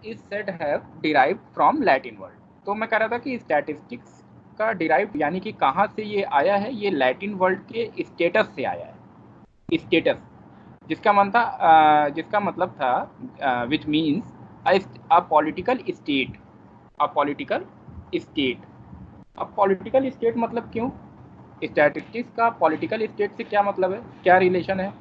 Is said have derived from Latin word. तो मैं कह रहा था कि स्टैटिस्टिक्स का डिराइव यानी कि कहाँ से ये आया है, ये लैटिन वर्ड के स्टेटस से आया है। स्टेटस जिसका मतलब था विच means a political state. A political state. अब पॉलिटिकल स्टेट मतलब क्यों, स्टैटिस्टिक्स का पॉलिटिकल स्टेट से क्या मतलब है, क्या रिलेशन है?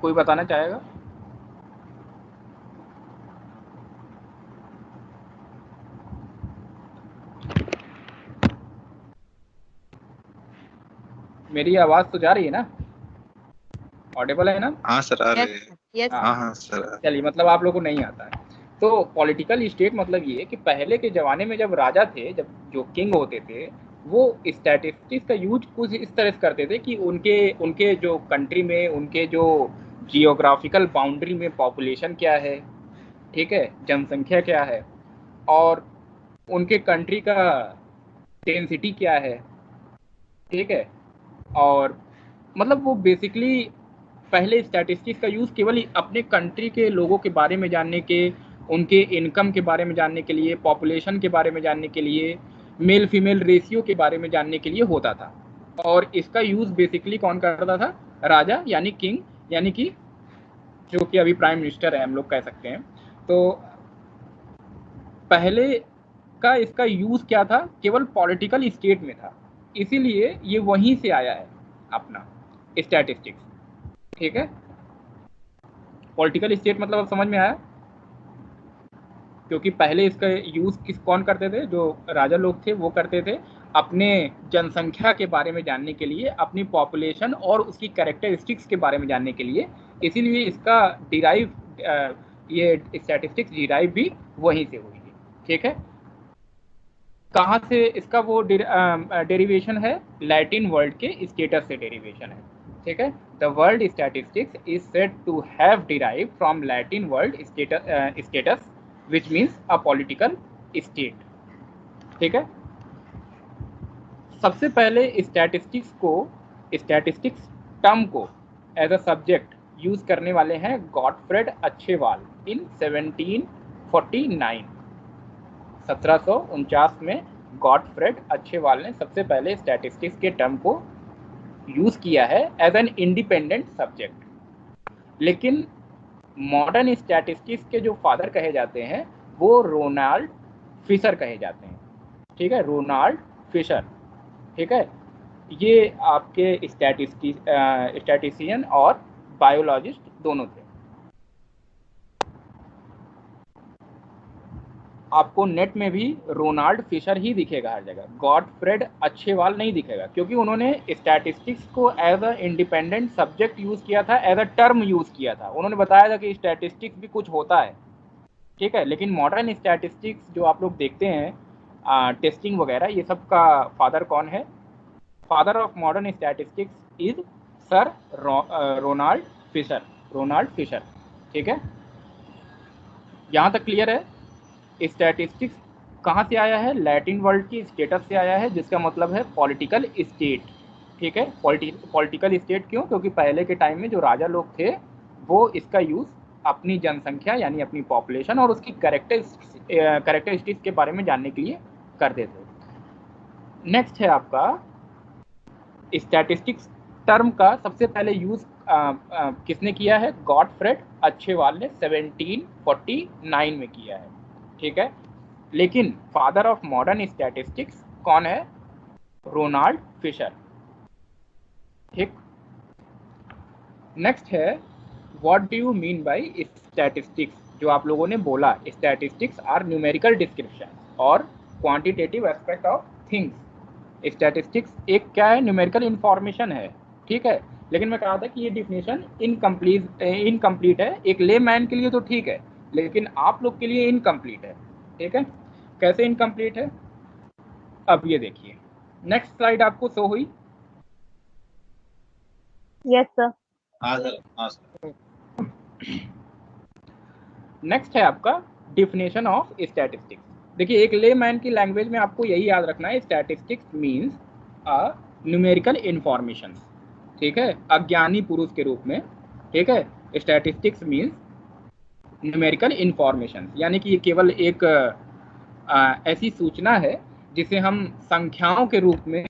कोई बताना चाहेगा? मेरी आवाज तो जा रही है ना, ऑडिबल है ना? हाँ सर आ रहे यस हैं। यस हाँ हाँ सर आ रहे हैं। चलिए, मतलब आप लोगों को नहीं आता है। तो पॉलिटिकल स्टेट मतलब ये कि पहले के ज़माने में जब राजा थे, जब जो किंग होते थे, वो स्टैटिस्टिक्स का यूज कुछ इस तरह से करते थे कि उनके उनके जो कंट्री में, उनके जो जियोग्राफिकल बाउंड्री में पॉपुलेशन क्या है, ठीक है, जनसंख्या क्या है, और उनके कंट्री का डेंसिटी क्या है, ठीक है, और मतलब वो बेसिकली पहले स्टैटिस्टिक्स का यूज़ केवल अपने कंट्री के लोगों के बारे में जानने के, उनके इनकम के बारे में जानने के लिए, पॉपुलेशन के बारे में जानने के लिए, मेल फीमेल रेशियो के बारे में जानने के लिए होता था। और इसका यूज़ बेसिकली कौन करता था? राजा यानी किंग, यानी कि जो कि अभी प्राइम मिनिस्टर है हम लोग कह सकते हैं। तो पहले का इसका यूज़ क्या था? केवल पॉलिटिकल स्टेट में था, इसीलिए ये वहीं से आया है अपना स्टैटिस्टिक्स, ठीक है। पॉलिटिकल स्टेट मतलब अब समझ में आया, क्योंकि पहले इसका यूज़ कौन करते थे? जो राजा लोग थे वो करते थे अपने जनसंख्या के बारे में जानने के लिए, अपनी पॉपुलेशन और उसकी कैरेक्टरिस्टिक्स के बारे में जानने के लिए। इसीलिए इसका डिराइव ये स्टैटिस्टिक्स डिराइव भी वहीं से हुई है, ठीक है। कहाँ से इसका वो डेरिवेशन है? लैटिन वर्ड के स्टेटस से डेरिवेशन है, ठीक है। The word statistics is said to have derive from Latin word status which means a political state, ठीक है। सबसे पहले स्टैटिस्टिक्स टर्म को एज अ सब्जेक्ट यूज करने वाले हैं गॉटफ्रेड अच्छेवाल इन 1749। 1749 में गॉटफ्रेड अच्छेवाल ने सबसे पहले स्टैटिस्टिक्स के टर्म को यूज किया है एज एन इंडिपेंडेंट सब्जेक्ट। लेकिन मॉडर्न स्टैटिस्टिक्स के जो फादर कहे जाते हैं वो रोनाल्ड फिशर कहे जाते हैं, ठीक है, रोनाल्ड फिशर, ठीक है। ये आपके स्टैटिस्टिशियन और बायोलॉजिस्ट दोनों थे। आपको नेट में भी रोनाल्ड फिशर ही दिखेगा हर जगह, गॉटफ्रेड अच्छेवाल नहीं दिखेगा, क्योंकि उन्होंने स्टैटिस्टिक्स को as a independent subject use किया था, एज अ टर्म यूज़ किया था। उन्होंने बताया था कि स्टैटिस्टिक्स भी कुछ होता है, ठीक है। लेकिन मॉडर्न स्टैटिस्टिक्स जो आप लोग देखते हैं, टेस्टिंग वगैरह, ये सब का फादर कौन है? Father of modern statistics is sir Ronald Fisher, Ronald Fisher, ठीक है। यहाँ तक क्लियर है? स्टैटिस्टिक्स कहाँ से आया है? लैटिन वर्ड की स्टेटस से आया है, जिसका मतलब है पॉलिटिकल स्टेट, ठीक है। पॉलिटिकल स्टेट क्यों? क्योंकि पहले के टाइम में जो राजा लोग थे वो इसका यूज़ अपनी जनसंख्या यानी अपनी पॉपुलेशन और उसकी कैरेक्टरिस्टिक्स के बारे में जानने के लिए करते थे। नेक्स्ट है आपका स्टैटिस्टिक्स टर्म का सबसे पहले यूज़ किसने किया है? गॉटफ्रेड अच्छेवाल ने 1749 में किया है, ठीक है। लेकिन फादर ऑफ मॉडर्न स्टैटिस्टिक्स कौन है? रोनाल्ड फिशर, ठीक। नेक्स्ट है what do you mean bye statistics. जो आप लोगों ने बोला, स्टैटिस्टिक्स आर न्यूमेरिकल डिस्क्रिप्शन और quantitative aspect of things. Statistics एक क्या है? न्यूमेरिकल इंफॉर्मेशन है, ठीक है। लेकिन मैं कहा था कि ये डिफिनेशन इनकम्प्लीट है। एक ले मैन के लिए तो ठीक है, लेकिन आप लोग के लिए इनकम्प्लीट है, ठीक है। कैसे इनकम्प्लीट है? अब ये देखिए, नेक्स्ट स्लाइड आपको शो हुई? Yes sir. हाँ सर हाँ सर। नेक्स्ट है आपका डिफिनेशन ऑफ स्टैटिस्टिक्स। देखिए, एक ले मैन की लैंग्वेज में आपको यही याद रखना है, statistics means a numerical information, ठीक है, अज्ञानी पुरुष के रूप में। ठीक है, स्टैटिस्टिक्स मीन्स न्यूमेरिकल इंफॉर्मेशन, यानी कि ये केवल एक ऐसी सूचना है जिसे हम संख्याओं के रूप में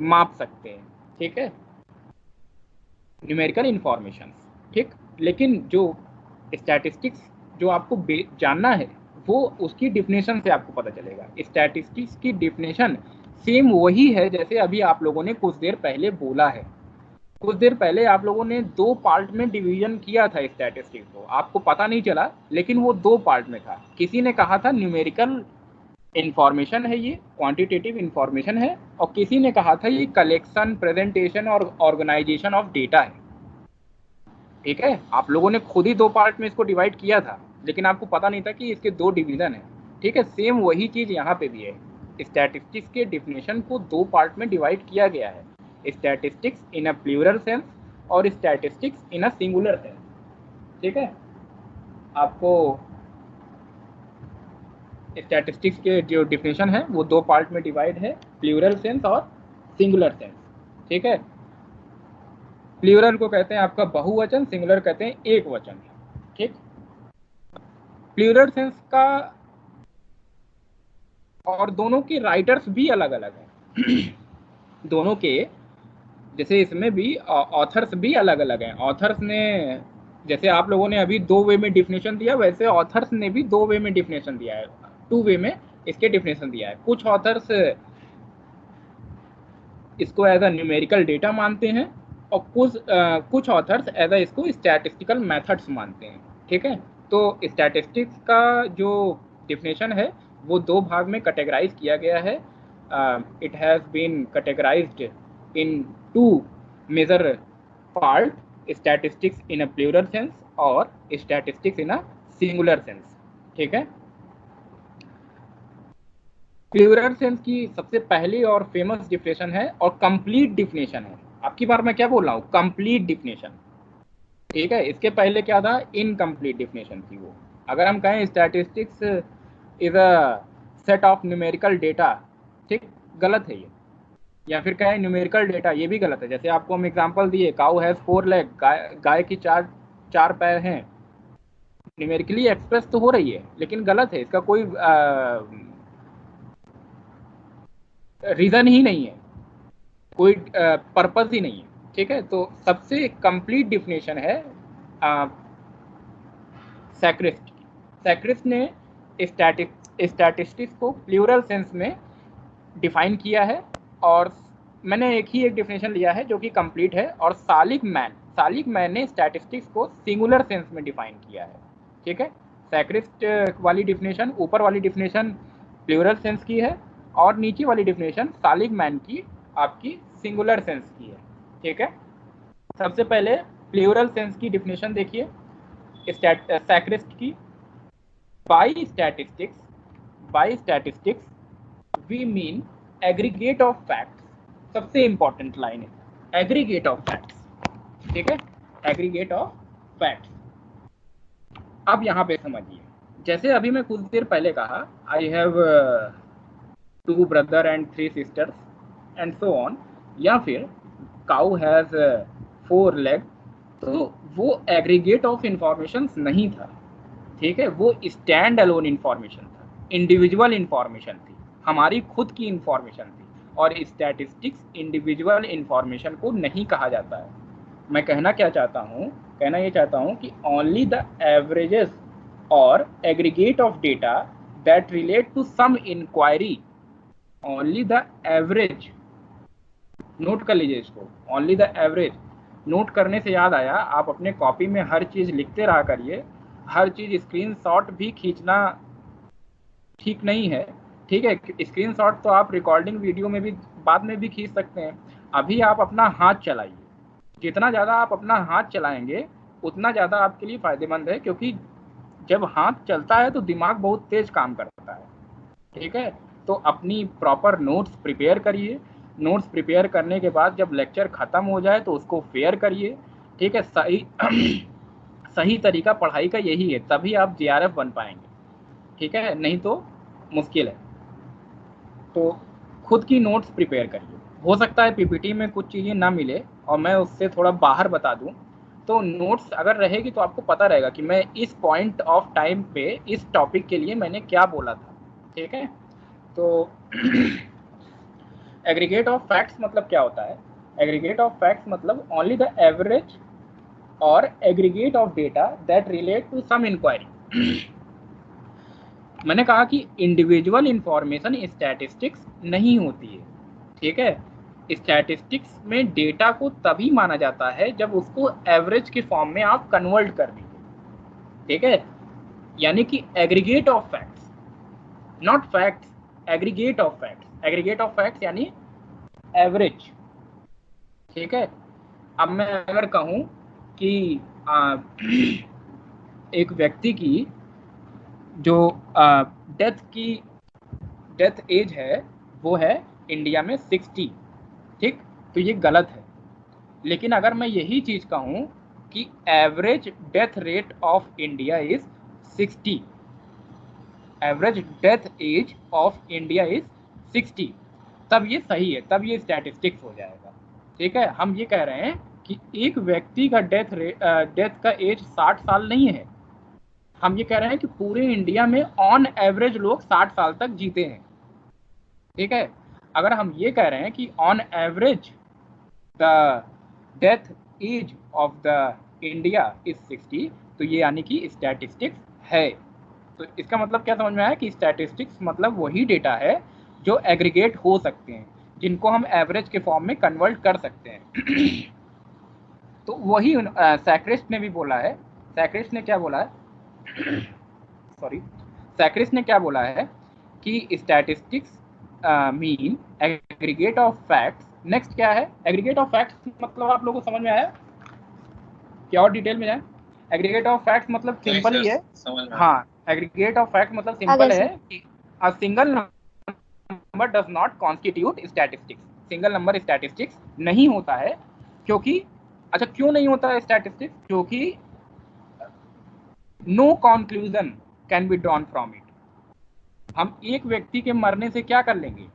माप सकते हैं। ठीक है, न्यूमेरिकल इंफॉर्मेशन। ठीक, लेकिन जो स्टैटिस्टिक्स जो आपको जानना है वो उसकी डिफिनेशन से आपको पता चलेगा। स्टैटिस्टिक्स की डिफिनेशन सेम वही है जैसे अभी आप लोगों ने कुछ देर पहले बोला है। कुछ देर पहले आप लोगों ने 2 पार्ट में डिवीजन किया था स्टैटिस्टिक्स को, आपको पता नहीं चला, लेकिन वो 2 पार्ट में था। किसी ने कहा था न्यूमेरिकल इंफॉर्मेशन है, ये क्वांटिटेटिव इंफॉर्मेशन है, और किसी ने कहा था ये कलेक्शन, प्रेजेंटेशन और ऑर्गेनाइजेशन ऑफ डेटा है। ठीक है, आप लोगों ने खुद ही 2 पार्ट में इसको डिवाइड किया था, लेकिन आपको पता नहीं था कि इसके 2 डिवीजन है। ठीक है, सेम वही चीज यहाँ पे भी है। स्टैटिस्टिक्स के डिफिनेशन को 2 पार्ट में डिवाइड किया गया है, statistics in a plural sense और statistics in a singular sense. ठीक है, आपको स्टैटिस्टिक्स के जो डिफिनेशन है वो 2 पार्ट में डिवाइड है, प्लूरल सेंस और सिंगुलर सेंस। ठीक है, प्लूरल को कहते हैं आपका बहुवचन, सिंगुलर कहते हैं एक वचन। ठीक, प्लूरल सेंस का और दोनों के राइटर्स भी अलग अलग हैं दोनों के, जैसे इसमें भी ऑथर्स भी अलग अलग हैं। ऑथर्स ने, जैसे आप लोगों ने अभी 2 वे में डिफिनेशन दिया, वैसे ऑथर्स ने भी 2 वे में डिफिनेशन दिया है, 2 वे में इसके डिफिनेशन दिया है। कुछ ऑथर्स इसको एज अ न्यूमेरिकल डेटा मानते हैं और कुछ ऑथर्स एज अ इसको स्टैटिस्टिकल मेथड्स मानते हैं। ठीक है, तो स्टैटिस्टिक्स का जो डिफिनेशन है वो 2 भाग में कैटेगराइज किया गया है। It has been categorised in 2 major part, statistics in a plural sense और statistics in a singular sense. ठीक है, प्लूरल सेंस की सबसे पहली और फेमस डिफिनेशन है और कंप्लीट डिफिनेशन है। आपकी बार मैं क्या बोल रहा हूँ, कंप्लीट डिफिनेशन। ठीक है, इसके पहले क्या था, इनकम्प्लीट डिफिनेशन थी वो। अगर हम कहें statistics is a set of numerical data, ठीक, गलत है ये। या फिर कहें न्यूमेरिकल डेटा, ये भी गलत है। जैसे आपको हम एग्जांपल दिए, काउ हैज 4 लेग, गाय की चार पैर हैं, न्यूमेरिकली एक्सप्रेस तो हो रही है, लेकिन गलत है, इसका कोई रीजन ही नहीं है, कोई पर्पस ही नहीं है। ठीक है, तो सबसे कंप्लीट डिफिनेशन है सैक्रिस्ट। सैक्रिस्ट ने स्टैटिस्टिक्स को प्लूरल सेंस में डिफाइन किया है, और मैंने एक डिफिनेशन लिया है जो कि कंप्लीट है, और सालिक मैन ने स्टैटिस्टिक्स को सिंगुलर सेंस में डिफाइन किया है। ठीक है, सैक्रिस्ट वाली डिफिनेशन, ऊपर वाली डिफिनेशन प्लूरल सेंस की है, और नीचे वाली डिफिनेशन सालिक मैन की आपकी सिंगुलर सेंस की है। ठीक है, सबसे पहले प्लूरल सेंस की डिफिनेशन देखिए सैक्रिस्ट की। By statistics we mean aggregate of facts. सबसे इंपॉर्टेंट लाइन है, एग्रीगेट ऑफ फैक्ट्स। ठीक है, एग्रीगेट ऑफ फैक्ट्स। अब यहाँ पे समझिए, जैसे अभी मैं कुछ देर पहले कहा, I have 2 brother and 3 sisters and so on, या फिर काउ हैज 4 लेग, तो वो एग्रीगेट ऑफ इंफॉर्मेशन नहीं था। ठीक है, वो स्टैंड अलोन इंफॉर्मेशन था, इंडिविजुअल इंफॉर्मेशन थी, हमारी खुद की इंफॉर्मेशन थी। और स्टैटिस्टिक्स इंडिविजुअल इंफॉर्मेशन को नहीं कहा जाता है। मैं कहना ये चाहता हूँ कि ओनली द एवरेजेस और aggregate of data that relate to some inquiry, only the average, note कर लीजिए इसको, ओनली द एवरेज। नोट करने से याद आया, आप अपने कॉपी में हर चीज़ लिखते रहा करिए, हर चीज़ स्क्रीनशॉट भी खींचना ठीक नहीं है। ठीक है, स्क्रीनशॉट तो आप रिकॉर्डिंग वीडियो में भी बाद में भी खींच सकते हैं, अभी आप अपना हाथ चलाइए। जितना ज़्यादा आप अपना हाथ चलाएंगे उतना ज़्यादा आपके लिए फ़ायदेमंद है, क्योंकि जब हाथ चलता है तो दिमाग बहुत तेज़ काम करता है। ठीक है, तो अपनी प्रॉपर नोट्स प्रिपेयर करिए। नोट्स प्रिपेयर करने के बाद जब लेक्चर ख़त्म हो जाए तो उसको फेयर करिए। ठीक है, सही तरीका पढ़ाई का यही है, तभी आप JRF बन पाएंगे। ठीक है, नहीं तो मुश्किल है। तो खुद की नोट्स प्रिपेयर करिए। हो सकता है पीपीटी में कुछ चीज़ें ना मिले और मैं उससे थोड़ा बाहर बता दूं, तो नोट्स अगर रहेगी तो आपको पता रहेगा कि मैं इस पॉइंट ऑफ टाइम पे इस टॉपिक के लिए मैंने क्या बोला था। ठीक है, तो एग्रीगेट ऑफ फैक्ट्स मतलब क्या होता है? एग्रीगेट ऑफ फैक्ट्स मतलब ओनली द एवरेज और aggregate of data that relate to some inquiry. मैंने कहा कि इंडिविजुअल इंफॉर्मेशन स्टैटिस्टिक्स नहीं होती है। ठीक है, स्टैटिस्टिक्स में डेटा को तभी माना जाता है जब उसको एवरेज के फॉर्म में आप कन्वर्ट कर दीजिए। ठीक है, यानी कि aggregate of facts, not facts, aggregate of facts. Aggregate of facts यानी एवरेज। ठीक है, अब मैं अगर कहूं कि एक व्यक्ति की जो डेथ एज है वो है इंडिया में 60। ठीक, तो ये गलत है। लेकिन अगर मैं यही चीज कहूं कि average death rate of India is 60, average death age of India is 60, तब ये सही है, तब ये स्टैटिस्टिक्स हो जाएगा। ठीक है, हम ये कह रहे हैं कि एक व्यक्ति का डेथ का एज 60 साल नहीं है, हम ये कह रहे हैं कि पूरे इंडिया में ऑन एवरेज लोग 60 साल तक जीते हैं। ठीक है, अगर हम ये कह रहे हैं कि on average the death age of the India is 60, तो ये यानी कि स्टैटिस्टिक्स है। तो इसका मतलब क्या समझ में आया कि स्टैटिस्टिक्स मतलब वही डेटा है जो एग्रीगेट हो सकते हैं, जिनको हम एवरेज के फॉर्म में कन्वर्ट कर सकते हैं। तो वही सैक्रिस्ट ने भी बोला है। सैक्रिस्ट ने क्या बोला है? सॉरी, सैक्रिस्ट ने क्या बोला है कि statistics mean aggregate of facts. Next क्या है? एग्रीगेट ऑफ फैक्ट्स मतलब आप लोगों को समझ में आया? क्या और डिटेल में जाए? एग्रीगेट ऑफ फैक्ट्स मतलब नहीं सिंपल सर, ही है। समझ में। हाँ, एग्रीगेट ऑफ फैक्ट मतलब अगर सिंपल है कि a single number does not constitute statistics. Single number statistics नहीं होता है, क्योंकि अच्छा क्यों नहीं होता है स्टैटिस्टिक्स? क्योंकि no conclusion can be drawn from it. हम एक व्यक्ति के मरने से क्या कर लेंगे?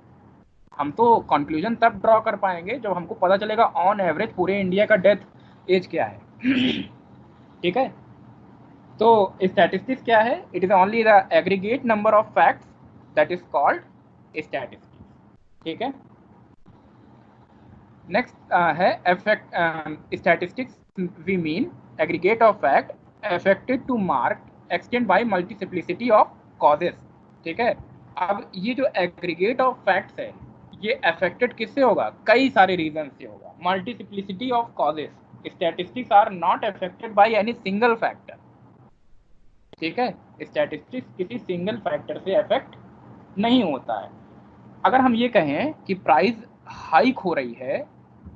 हम तो कंक्लूजन तब ड्रॉ कर पाएंगे जब हमको पता चलेगा ऑन एवरेज पूरे इंडिया का डेथ एज क्या है। ठीक है, तो स्टैटिस्टिक्स क्या है? It is only the aggregate number of facts that is called statistics. ठीक है, नेक्स्ट है effect. Statistics we mean aggregate of fact affected to mark extend by multiplicity of causes. ठीक है, अब ये जो एग्रीगेट ऑफ फैक्ट्स है ये अफेक्टेड किससे होगा? कई सारे रीजन से होगा। Multiplicity of causes. Statistics are not affected by any single factor. ठीक है, स्टैटिस्टिक्स किसी सिंगल फैक्टर से अफेक्ट नहीं होता है। अगर हम ये कहें कि प्राइस हाइक हो रही है,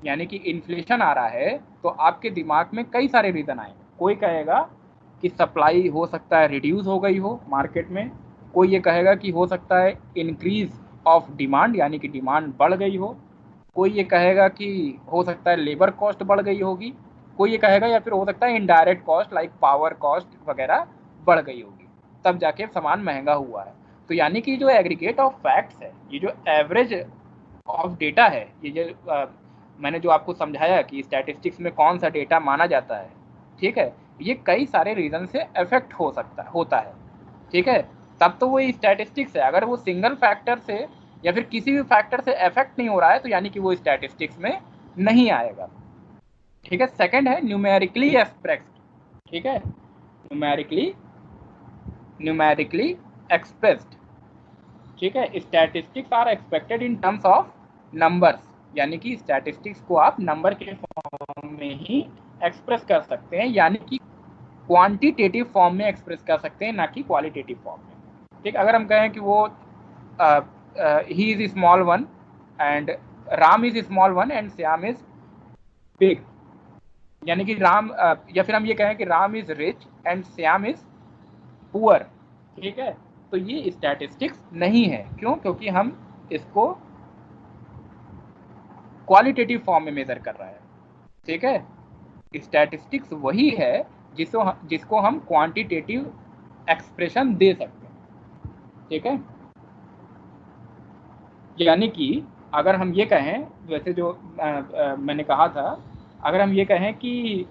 यानी कि इन्फ्लेशन आ रहा है, तो आपके दिमाग में कई सारे रीजन आएंगे। कोई कहेगा कि सप्लाई हो सकता है रिड्यूस हो गई हो मार्केट में, कोई ये कहेगा कि हो सकता है इंक्रीज ऑफ डिमांड, यानी कि डिमांड बढ़ गई हो, कोई ये कहेगा कि हो सकता है लेबर कॉस्ट बढ़ गई होगी, कोई ये कहेगा या फिर हो सकता है indirect cost like power cost वगैरह बढ़ गई होगी, तब जाके सामान महंगा हुआ है। तो यानी कि जो एग्रीगेट ऑफ फैक्ट्स है, ये जो एवरेज ऑफ डेटा है, ये जो मैंने जो आपको समझाया कि स्टैटिस्टिक्स में कौन सा डेटा माना जाता है, ठीक है, ये कई सारे रीजन से अफेक्ट होता है। ठीक है, तब तो वो स्टैटिस्टिक्स है। अगर वो सिंगल फैक्टर से या फिर किसी भी फैक्टर से अफेक्ट नहीं हो रहा है तो यानी कि वो स्टैटिस्टिक्स में नहीं आएगा। ठीक है, सेकंड है न्यूमेरिकली एक्सप्रेस्ड। ठीक है, न्यूमेरिकली एक्सप्रेस्ड। ठीक है, statistics are expected in terms of numbers, यानी कि स्टैटिस्टिक्स को आप नंबर के फॉर्म में ही एक्सप्रेस कर सकते हैं, यानी कि क्वांटिटेटिव फॉर्म में एक्सप्रेस कर सकते हैं, ना कि क्वालिटेटिव फॉर्म में। ठीक, अगर हम कहें कि वो he is small one and Ram is small one and Shyam is big, यानी कि राम या फिर हम ये कहें कि Ram is rich and Shyam is poor. ठीक है, तो ये स्टैटिस्टिक्स नहीं है। क्यों? क्योंकि हम इसको क्वालिटेटिव फॉर्म में मेजर कर रहा है। ठीक है, स्टैटिस्टिक्स वही है जिसको हम क्वांटिटेटिव एक्सप्रेशन दे सकते हैं। ठीक है, यानी कि अगर हम ये कहें, वैसे जो मैंने कहा था, अगर हम ये कहें कि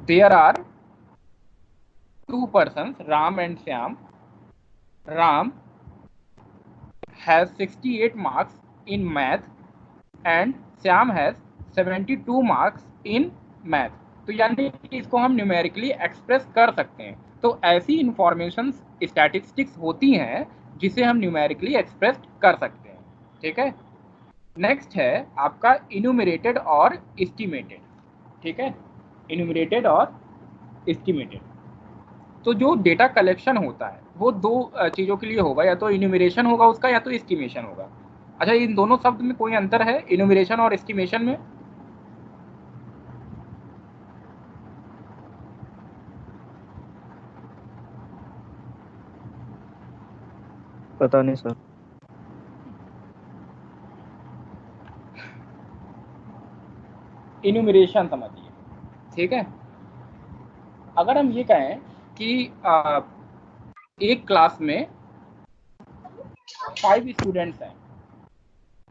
there are 2 persons, Ram and Shyam. Ram has 68 marks in math and Shyam has 72 marks in math. तो यानी कि इसको हम न्यूमेरिकली एक्सप्रेस कर सकते हैं। तो ऐसी इंफॉर्मेशन स्टैटिस्टिक्स होती हैं जिसे हम न्यूमेरिकली एक्सप्रेस कर सकते हैं। ठीक है, नेक्स्ट है आपका इन्यूमरेटेड और एस्टिमेटेड। ठीक है, इन्यूमरेटेड और एस्टिमेटेड। तो जो डेटा कलेक्शन होता है वो दो चीज़ों के लिए होगा, या तो इन्यूमरेशन होगा उसका, या तो एस्टिमेशन होगा। अच्छा, इन दोनों शब्द में कोई अंतर है इन्यूमरेशन और एस्टिमेशन में? पता नहीं सर। इन्यूमरेशन समझिए। ठीक है, अगर हम ये कहें कि एक क्लास में 5 स्टूडेंट्स हैं।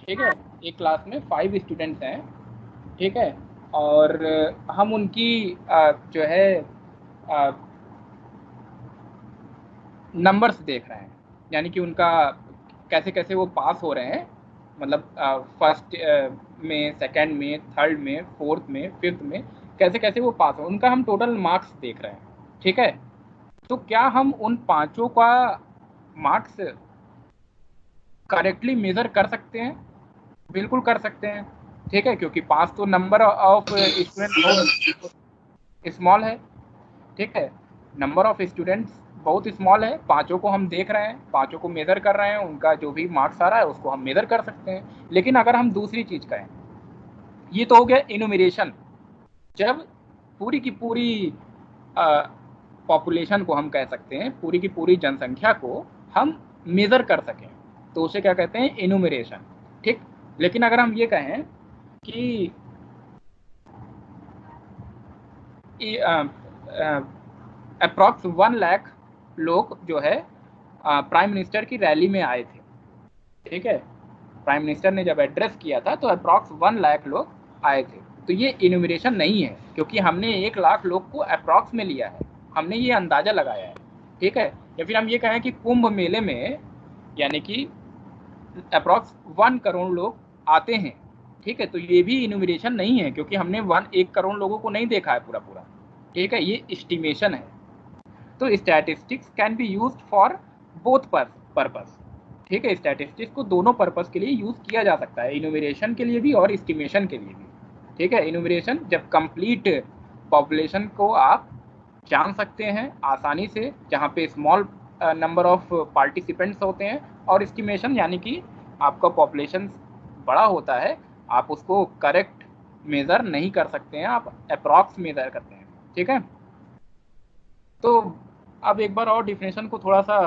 ठीक है, एक क्लास में 5 स्टूडेंट्स हैं। ठीक है, और हम उनकी जो है नंबर्स देख रहे हैं, यानी कि उनका कैसे कैसे वो पास हो रहे हैं, मतलब फर्स्ट में, सेकंड में, थर्ड में, फोर्थ में, फिफ्थ में, कैसे कैसे वो पास हो, उनका हम टोटल मार्क्स देख रहे हैं। ठीक है, तो क्या हम उन पांचों का मार्क्स करेक्टली मेजर कर सकते हैं? बिल्कुल कर सकते हैं। ठीक है, क्योंकि पास तो नंबर ऑफ स्टूडेंट बहुत स्मॉल है। ठीक है, नंबर ऑफ स्टूडेंट्स बहुत स्मॉल है, पांचों को हम देख रहे हैं, पांचों को मेजर कर रहे हैं, उनका जो भी मार्क्स आ रहा है उसको हम मेजर कर सकते हैं। लेकिन अगर हम दूसरी चीज कहें, ये तो हो गया इन्यूमरेशन, जब पूरी की पूरी पॉपुलेशन को हम कह सकते हैं, पूरी की पूरी जनसंख्या को हम मेजर कर सकें, तो उसे क्या कहते हैं? इन्यूमरेशन। ठीक, लेकिन अगर हम ये कहें कि अप्रॉक्स 1 लाख लोग जो है प्राइम मिनिस्टर की रैली में आए थे। ठीक है, प्राइम मिनिस्टर ने जब एड्रेस किया था तो अप्रॉक्स 1 लाख लोग आए थे। तो ये इन्यूमरेशन नहीं है, क्योंकि हमने 1 लाख लोग को अप्रॉक्स में लिया है, हमने ये अंदाजा लगाया है। ठीक है, या फिर हम ये कहें कि कुंभ मेले में यानी कि अप्रॉक्स 1 करोड़ लोग आते हैं। ठीक है, तो ये भी इन्यूमरेशन नहीं है, क्योंकि हमने 1 करोड़ लोगों को नहीं देखा है पूरा पूरा। ठीक है, ये एस्टिमेशन है। तो statistics can be used for both purpose. ठीक है, स्टैटिस्टिक्स को दोनों पर्पस के लिए यूज किया जा सकता है, इन्यूमरेशन के लिए भी और एस्टिमेशन के लिए भी। ठीक है, इन्यूमरेशन जब कंप्लीट पॉपुलेशन को आप जान सकते हैं आसानी से, जहाँ पे स्मॉल नंबर ऑफ पार्टिसिपेंट्स होते हैं, और एस्टिमेशन यानी कि आपका पॉपुलेशन बड़ा होता है, आप उसको करेक्ट मेज़र नहीं कर सकते हैं, आप अप्रॉक्स मेज़र करते हैं। ठीक है, तो अब एक बार और डिफिनेशन को थोड़ा सा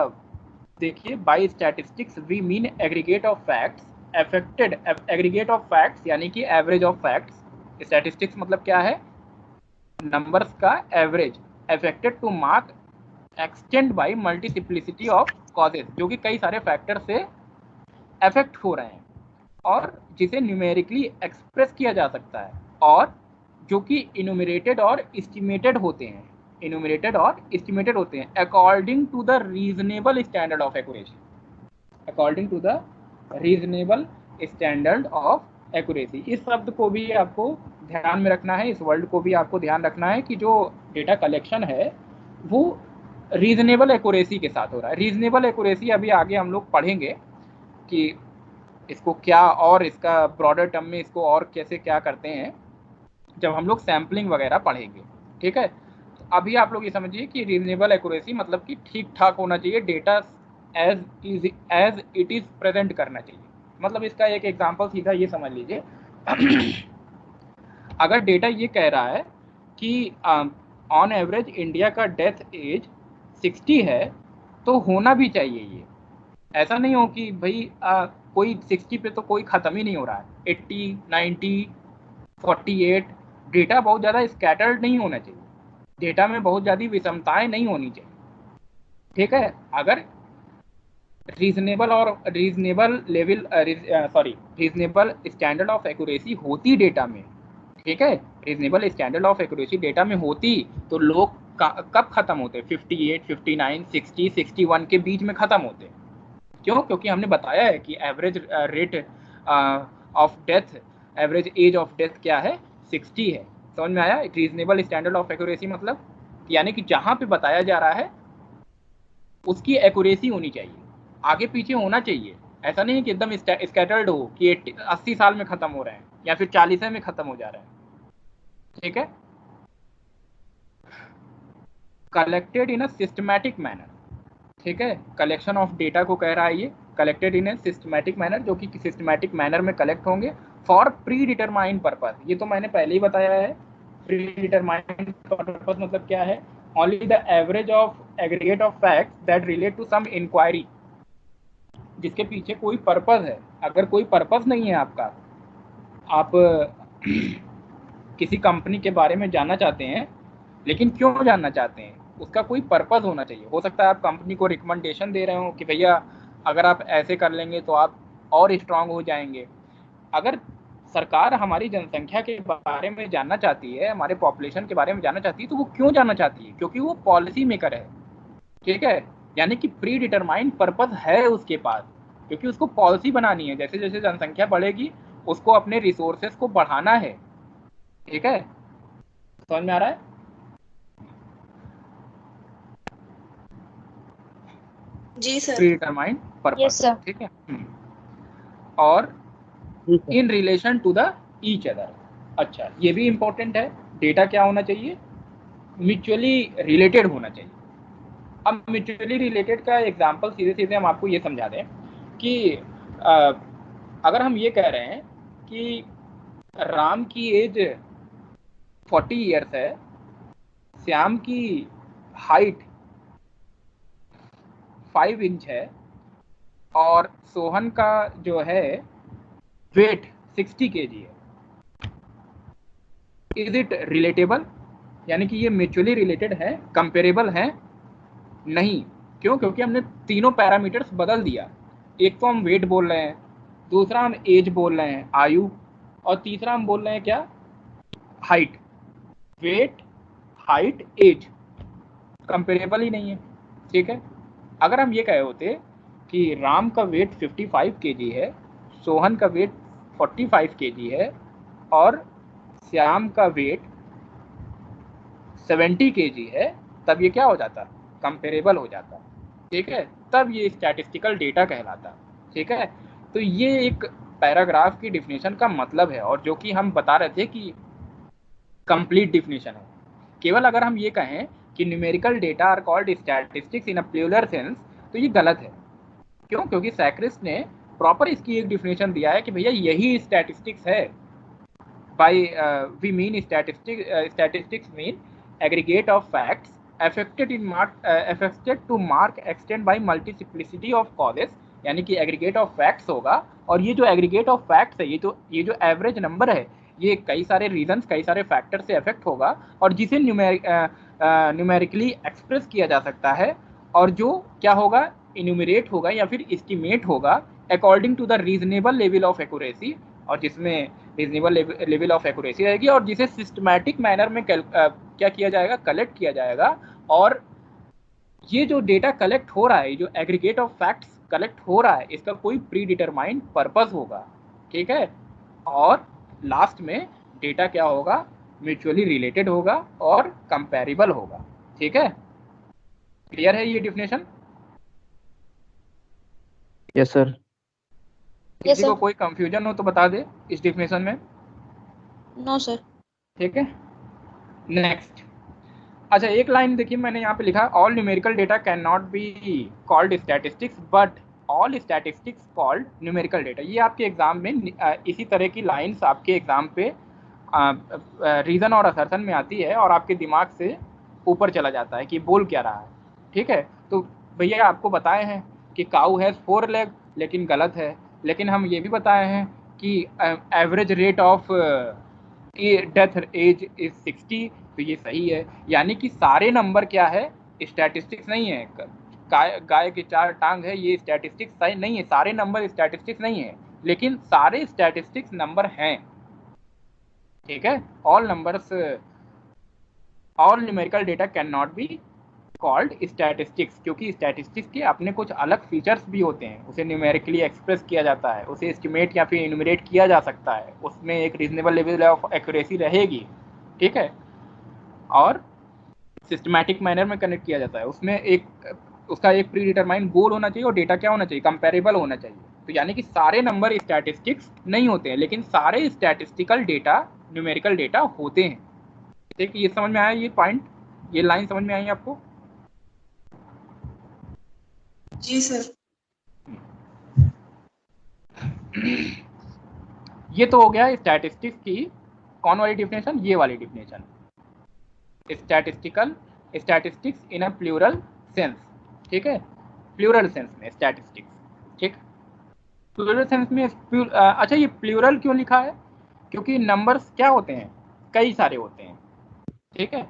देखिए। By statistics we mean aggregate of facts affected, aggregate of facts यानी कि एवरेज ऑफ फैक्ट्स। स्टैटिस्टिक्स मतलब क्या है? नंबर्स का average affected to mark extend by multiplicity of causes, जो कि कई सारे फैक्टर से अफेक्ट हो रहे हैं, और जिसे न्यूमेरिकली एक्सप्रेस किया जा सकता है, और जो कि इन्यूमरेटेड और एस्टिमेटेड होते हैं, इन्यूमरेटेड और एस्टिमेटेड होते हैं according to the reasonable standard of accuracy, according to the reasonable standard of accuracy. इस शब्द को भी आपको ध्यान में रखना है, इस वर्ड को भी आपको ध्यान रखना है कि जो डेटा कलेक्शन है वो रीजनेबल एक्यूरेसी के साथ हो रहा है। रीजनेबल एक्यूरेसी अभी आगे हम लोग पढ़ेंगे कि इसको क्या, और इसका ब्रॉडर टर्म में इसको और कैसे क्या करते हैं जब हम लोग सैम्पलिंग वगैरह पढ़ेंगे। ठीक है, तो अभी आप लोग ये समझिए कि रीजनेबल एक्यूरेसी मतलब कि ठीक ठाक होना चाहिए, data as it is present करना चाहिए। मतलब इसका एक एग्जांपल सीधा ये समझ लीजिए अगर डेटा ये कह रहा है कि ऑन एवरेज इंडिया का डेथ एज 60 है, तो होना भी चाहिए ये। ऐसा नहीं हो कि भाई कोई 60 पे तो कोई ख़त्म ही नहीं हो रहा है, 80, 90, 48, डेटा बहुत ज़्यादा स्कैटर्ड नहीं होना चाहिए, डेटा में बहुत ज़्यादा विषमताएं नहीं होनी चाहिए। ठीक है, अगर रीजनेबल और reasonable level reasonable standard of accuracy होती डेटा में, ठीक है, reasonable standard of accuracy data में होती तो लोग कब खत्म होते? 58, 59, 60, 61 के बीच में खत्म होते। क्यों? क्योंकि हमने बताया है कि average rate of death, average age of death क्या है? 60 है। समझ में आया? रीजनेबल स्टैंडर्ड ऑफ एक्यूरेसी मतलब यानी कि जहां पे बताया जा रहा है उसकी एक्यूरेसी होनी चाहिए, आगे पीछे होना चाहिए। ऐसा नहीं है कि एकदम स्कैटर्ड हो कि 80 साल में खत्म हो रहे हैं या फिर 40 में खत्म हो जा रहे हैं, ठीक है। Collected in a systematic manner, ठीक है, कलेक्शन ऑफ डेटा को कह रहा है ये, collected in A systematic manner, जो कि सिस्टमैटिक मैनर में कलेक्ट होंगे फॉर प्री डिटरमाइंड पर्पस। ये तो मैंने पहले ही बताया है। प्री डिटरमाइंड पर्पस मतलब क्या है? Only the average of aggregate of facts that relate to some inquiry, जिसके पीछे कोई पर्पस है। अगर कोई पर्पस नहीं है आपका, आप किसी कंपनी के बारे में जानना चाहते हैं, लेकिन क्यों जानना चाहते हैं? उसका कोई पर्पस होना चाहिए। हो सकता है आप कंपनी को रिकमेंडेशन दे रहे हो कि भैया अगर आप ऐसे कर लेंगे तो आप और स्ट्रांग हो जाएंगे। अगर सरकार हमारी जनसंख्या के बारे में जानना चाहती है, हमारे पॉपुलेशन के बारे में जानना चाहती है, तो वो क्यों जानना चाहती है? क्योंकि वो पॉलिसी मेकर है, ठीक है, यानी कि प्री डिटरमाइंड पर्पस है उसके पास, क्योंकि उसको पॉलिसी बनानी है। जैसे जैसे जनसंख्या बढ़ेगी उसको अपने रिसोर्सेस को बढ़ाना है, ठीक है। समझ में आ रहा है? जी sir. Predetermined purpose, yes sir. ठीक है। और ठीक है। In relation to the each other. अच्छा, ये भी इंपॉर्टेंट है। डेटा क्या होना चाहिए? म्यूचुअली रिलेटेड होना चाहिए। अब म्यूचुअली रिलेटेड का एग्जांपल सीधे सीधे हम आपको ये समझा दें कि अगर हम ये कह रहे हैं कि राम की एज 40 ईयर्स है, श्याम की हाइट 5 इंच है और सोहन का जो है वेट 60 kg है, इज इट रिलेटेबल? यानी कि ये म्यूचुअली रिलेटेड है, कंपेरेबल है? नहीं। क्यों? क्योंकि हमने तीनों पैरामीटर्स बदल दिया। एक तो हम वेट बोल रहे हैं, दूसरा हम एज बोल रहे हैं, आयु, और तीसरा हम बोल रहे हैं क्या? Height. Weight, height, age comparable ही नहीं है, ठीक है। अगर हम ये कहे होते कि राम का वेट 55 kg है, सोहन का वेट 45 kg है और श्याम का वेट 70 kg है, तब ये क्या हो जाता? कंपेरेबल हो जाता, ठीक है। तब ये स्टैटिस्टिकल डेटा कहलाता, ठीक है। तो ये एक पैराग्राफ की डिफिनेशन का मतलब है, और जो कि हम बता रहे थे कि कंप्लीट डिफिनेशन है। केवल अगर हम ये कहें कि numerical data are called statistics in a plural sense, तो ये गलत है। क्यों? क्योंकि सैक्रिस्ट ने प्रॉपर इसकी एक डिफिनेशन दिया है कि भैया यही स्टैटिस्टिक्स है। By we mean statistics mean aggregate of facts affected to mark extent by multiplicity of causes, यानी कि एग्रीगेट ऑफ फैक्ट्स होगा। और ये जो एग्रीगेट ऑफ फैक्ट्स है, ये जो एवरेज नंबर है, ये कई सारे रीजंस, कई सारे फैक्टर से अफेक्ट होगा, और जिसे न्यूमेरिकली एक्सप्रेस किया जा सकता है, और जो क्या होगा? इन्यूमरेट होगा या फिर एस्टिमेट होगा according to the reasonable level of accuracy, और जिसमें रीजनेबल लेवल ऑफ एक्यूरेसी रहेगी, और जिसे सिस्टमैटिक मैनर में क्या किया जाएगा? कलेक्ट किया जाएगा। और ये जो डेटा कलेक्ट हो रहा है, जो एग्रीगेट ऑफ फैक्ट्स कलेक्ट हो रहा है, इसका कोई प्री डिटरमाइंड पर्पस होगा, ठीक है। और लास्ट में डेटा क्या होगा? म्यूचुअली रिलेटेड होगा और कंपेरेबल होगा, ठीक है। क्लियर है ये डिफिनेशन? Yes sir. Yes, किसी को sir. कोई कंफ्यूजन हो तो बता दे इस डिफिनेशन में, नो सर। ठीक है। नेक्स्ट, अच्छा एक लाइन देखिए, मैंने यहाँ पे लिखा all numerical data can not be called statistics but all statistics called numerical data. ये आपके एग्जाम में इसी तरह की लाइंस आपके एग्जाम पे रीजन और असर्शन में आती है, और आपके दिमाग से ऊपर चला जाता है कि बोल क्या रहा है, ठीक है। तो भैया आपको बताए हैं कि काऊ हैज़ 4 लेग, लेकिन गलत है। लेकिन हम ये भी बताए हैं कि average rate of death age is 60, तो ये सही है। यानी कि सारे नंबर क्या है? स्टैटिस्टिक्स नहीं है, गाय की 4 टांग है, ये स्टैटिस्टिक्स सही नहीं है, सारे नंबर स्टैटिस्टिक्स नहीं है, लेकिन सारे स्टैटिस्टिक्स नंबर हैं, ठीक है। All numbers, all numerical data can not be called statistics, क्योंकि स्टैटिस्टिक्स के अपने कुछ अलग फीचर्स भी होते हैं, उसे न्यूमेरिकली एक्सप्रेस किया जाता है, उसे एस्टिमेट या फिर इन्यूमरेट किया जा सकता है, उसमें एक रीजनेबल लेवल ऑफ एक्यूरेसी रहेगी, ठीक है, और सिस्टमैटिक मैनर में कनेक्ट किया जाता है, उसमें उसका एक प्री डिटरमाइंड गोल होना चाहिए और डेटा क्या होना चाहिए, कंपेरेबल होना चाहिए। तो यानी कि सारे नंबर स्टैटिस्टिक्स नहीं होते हैं, लेकिन सारे स्टैटिस्टिकल डेटा न्यूमेरिकल डेटा होते हैं, ठीक है। ये समझ में आया, ये पॉइंट, ये लाइन समझ में आई आपको? जी सर। ये तो हो गया स्टैटिस्टिक्स की कौन वाली डिफिनेशन, ये वाली definition, statistics in a plural sense, ठीक है, प्लूरल सेंस में स्टैटिस्टिक्स, ठीक। प्लूरल सेंस में अच्छा, ये प्लूरल क्यों लिखा है? क्योंकि नंबर्स क्या होते हैं, कई सारे होते हैं, ठीक है।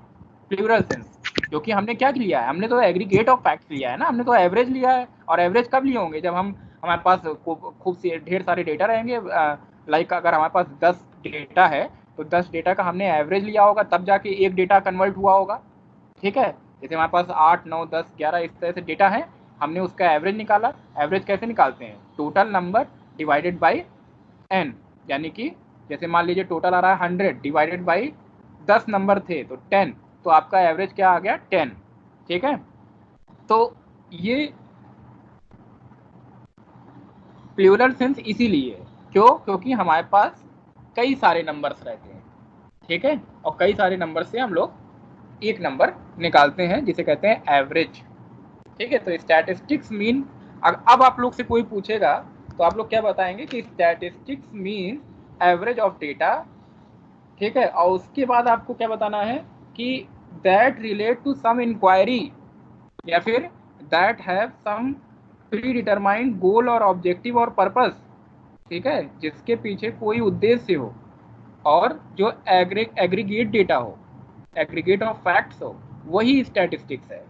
प्लूरल सेंस, क्योंकि हमने क्या लिया है, हमने तो एग्रीगेट ऑफ फैक्ट्स लिया है ना, हमने तो एवरेज लिया है, और एवरेज कब लिए होंगे, जब हमारे पास खूब से ढेर सारे डेटा रहेंगे, लाइक अगर हमारे पास 10 डेटा है तो 10 डेटा का हमने एवरेज लिया होगा, तब जाके एक डेटा कन्वर्ट हुआ होगा, ठीक है। जैसे हमारे पास 8, 9, 10, 11 इस तरह से डेटा है, हमने उसका एवरेज निकाला। एवरेज कैसे निकालते हैं, total number divided by n, यानी कि जैसे मान लीजिए टोटल आ रहा है 100 डिवाइडेड बाई 10 नंबर थे तो 10, तो आपका एवरेज क्या आ गया 10, ठीक है। तो ये प्लूरल सेंस इसीलिए, क्यों, क्योंकि हमारे पास कई सारे नंबर्स रहते हैं, ठीक है, और कई सारे नंबर से हम लोग एक नंबर निकालते हैं जिसे कहते हैं एवरेज, ठीक है। तो स्टैटिस्टिक्स मीन, अब आप लोग से कोई पूछेगा तो आप लोग क्या बताएंगे कि statistics mean average of data, ठीक है, और उसके बाद आपको क्या बताना है कि that relate to some inquiry, या फिर that have some predetermined goal और ऑब्जेक्टिव और पर्पस, ठीक है, जिसके पीछे कोई उद्देश्य हो, और जो एग्रीगेट डेटा हो, एग्रीगेट ऑफ फैक्ट्स हो, वही स्टैटिस्टिक्स है,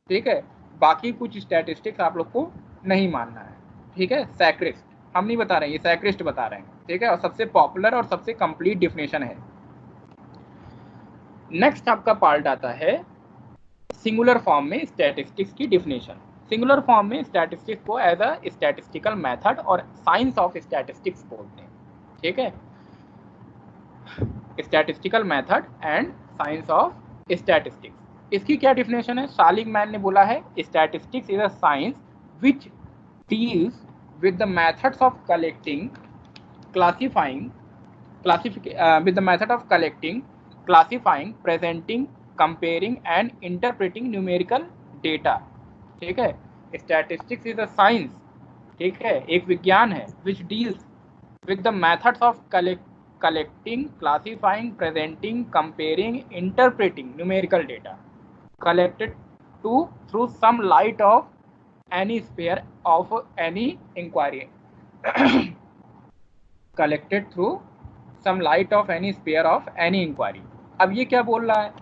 ठीक है। बाकी कुछ स्टैटिस्टिक्स आप लोग को नहीं मानना है, ठीक है। सैक्रिस्ट हम नहीं बता रहे हैं, ये सैक्रिस्ट बता रहे हैं, ठीक है, और सबसे पॉपुलर और सबसे कंप्लीट डिफिनेशन है। नेक्स्ट आपका पार्ट आता है सिंगुलर फॉर्म में स्टैटिस्टिक्स की डिफिनेशन। सिंगुलर फॉर्म में स्टैटिस्टिक्स को एज अ स्टैटिस्टिकल मेथड और साइंस ऑफ स्टैटिस्टिक्स बोलते हैं, ठीक है, statistical method and science of statistics. इसकी क्या डिफिनेशन है, सालिगमैन ने बोला है statistics is a science which deals with the methods of collecting, classifying, with the method of collecting, classifying, presenting, comparing and interpreting numerical data, ठीक है। statistics is a science, ठीक है, एक विज्ञान है, which deals with the methods of collecting, classifying, presenting, comparing, interpreting numerical data collected through some light of any sphere of any inquiry collected through some light of any sphere of any inquiry। अब ये क्या बोल रहा है,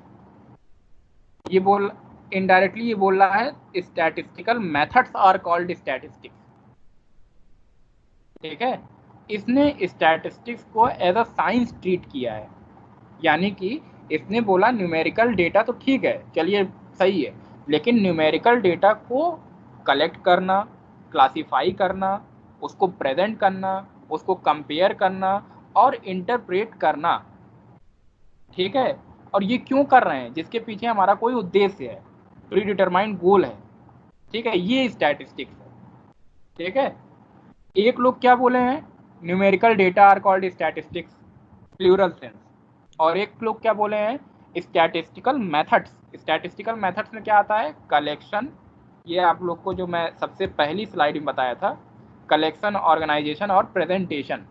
ये बोल indirectly ये बोल रहा है statistical methods are called statistics, ठीक है। इसने स्टैटिस्टिक्स को एज अ साइंस ट्रीट किया है, यानी कि इसने बोला न्यूमेरिकल डेटा तो ठीक है, चलिए सही है, लेकिन न्यूमेरिकल डेटा को कलेक्ट करना, क्लासिफाई करना, उसको प्रेजेंट करना, उसको कंपेयर करना और इंटरप्रेट करना, ठीक है, और ये क्यों कर रहे हैं, जिसके पीछे हमारा कोई उद्देश्य है, प्री डिटरमाइंड गोल है, ठीक है, ये स्टैटिस्टिक्स है, ठीक है। एक लोग क्या बोले हैं, numerical data are called statistics plural sense, और एक लोग क्या बोले हैं स्टैटिस्टिकल मेथड्स। स्टैटिस्टिकल मेथड्स में क्या आता है, कलेक्शन, ये आप लोग को जो मैं सबसे पहली स्लाइड में बताया था, कलेक्शन, ऑर्गेनाइजेशन और प्रेजेंटेशन,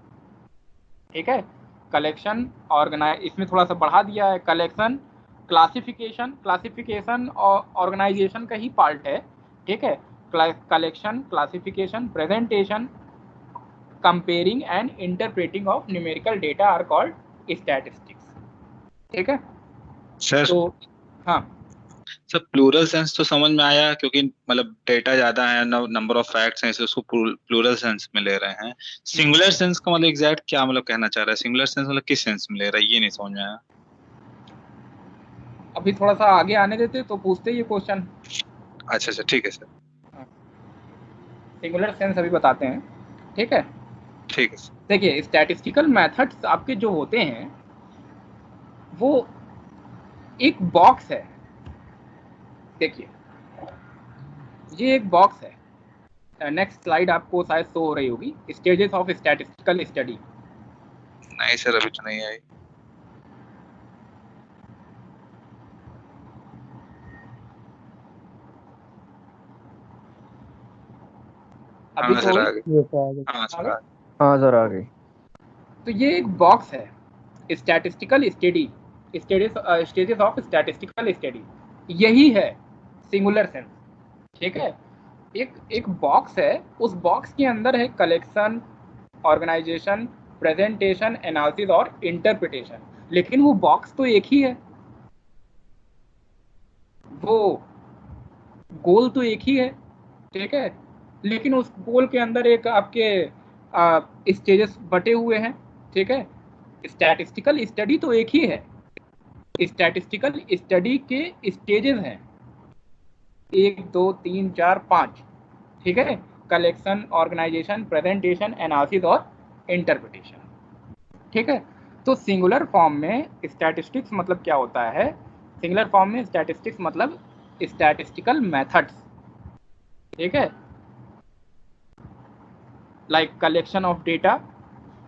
ठीक है। कलेक्शन, इसमें थोड़ा सा बढ़ा दिया है, कलेक्शन, क्लासिफिकेशन और ऑर्गेनाइजेशन का ही पार्ट है, ठीक है। Collection, classification, presentation, comparing and interpreting of numerical data are called statistics, ठीक है। सर तो हाँ सर प्लूरल सेंस तो समझ में आया, क्योंकि मतलब डेटा ज्यादा है, नंबर ऑफ फैक्ट्स हैं, इसलिए उसको प्लूरल सेंस में ले रहे हैं। सिंगुलर सेंस का मतलब एग्जैक्ट क्या मतलब कहना चाह रहा है? सिंगुलर सेंस मतलब किस सेंस में ले रहा है, ये नहीं समझ में आया। अभी थोड़ा सा आगे आने देते तो पूछते ये क्वेश्चन। अच्छा अच्छा, ठीक है सर। सिंगुलर सेंस अभी बताते हैं, ठीक है। ठीक है सर। देखिए, स्टैटिस्टिकल मेथड्स आपके जो होते हैं वो एक बॉक्स है। देखिए, ये एक बॉक्स है। नेक्स्ट स्लाइड आपको शायद शो हो रही होगी, स्टेजेस ऑफ स्टैटिस्टिकल स्टडी। नहीं सर, अभी तो नहीं आई। अभी हाँ शो सर, हुई? आ गई। हाँ आ सर, गई? आ हाँ सर आ गई। तो ये एक बॉक्स है, statistical study, stages of statistical study, यही है सिंगुलर सेंस। ठीक है, एक बॉक्स है, उस बॉक्स के अंदर है कलेक्शन, ऑर्गेनाइजेशन, प्रेजेंटेशन, एनालिसिस और इंटरप्रिटेशन। लेकिन वो बॉक्स तो एक ही है, वो गोल तो एक ही है, ठीक है। लेकिन उस गोल के अंदर एक आपके स्टेजेस बटे हुए हैं, ठीक है। स्टैटिस्टिकल स्टडी तो एक ही है, स्टैटिस्टिकल स्टडी के स्टेजेस हैं 1 2 3 4 5, ठीक है। कलेक्शन, ऑर्गेनाइजेशन, प्रेजेंटेशन, एनालिसिस और इंटरप्रिटेशन, ठीक है। तो सिंगुलर फॉर्म में स्टैटिस्टिक्स मतलब क्या होता है? सिंगुलर फॉर्म में स्टैटिस्टिक्स मतलब स्टैटिस्टिकल मेथड्स, ठीक है, like collection of data,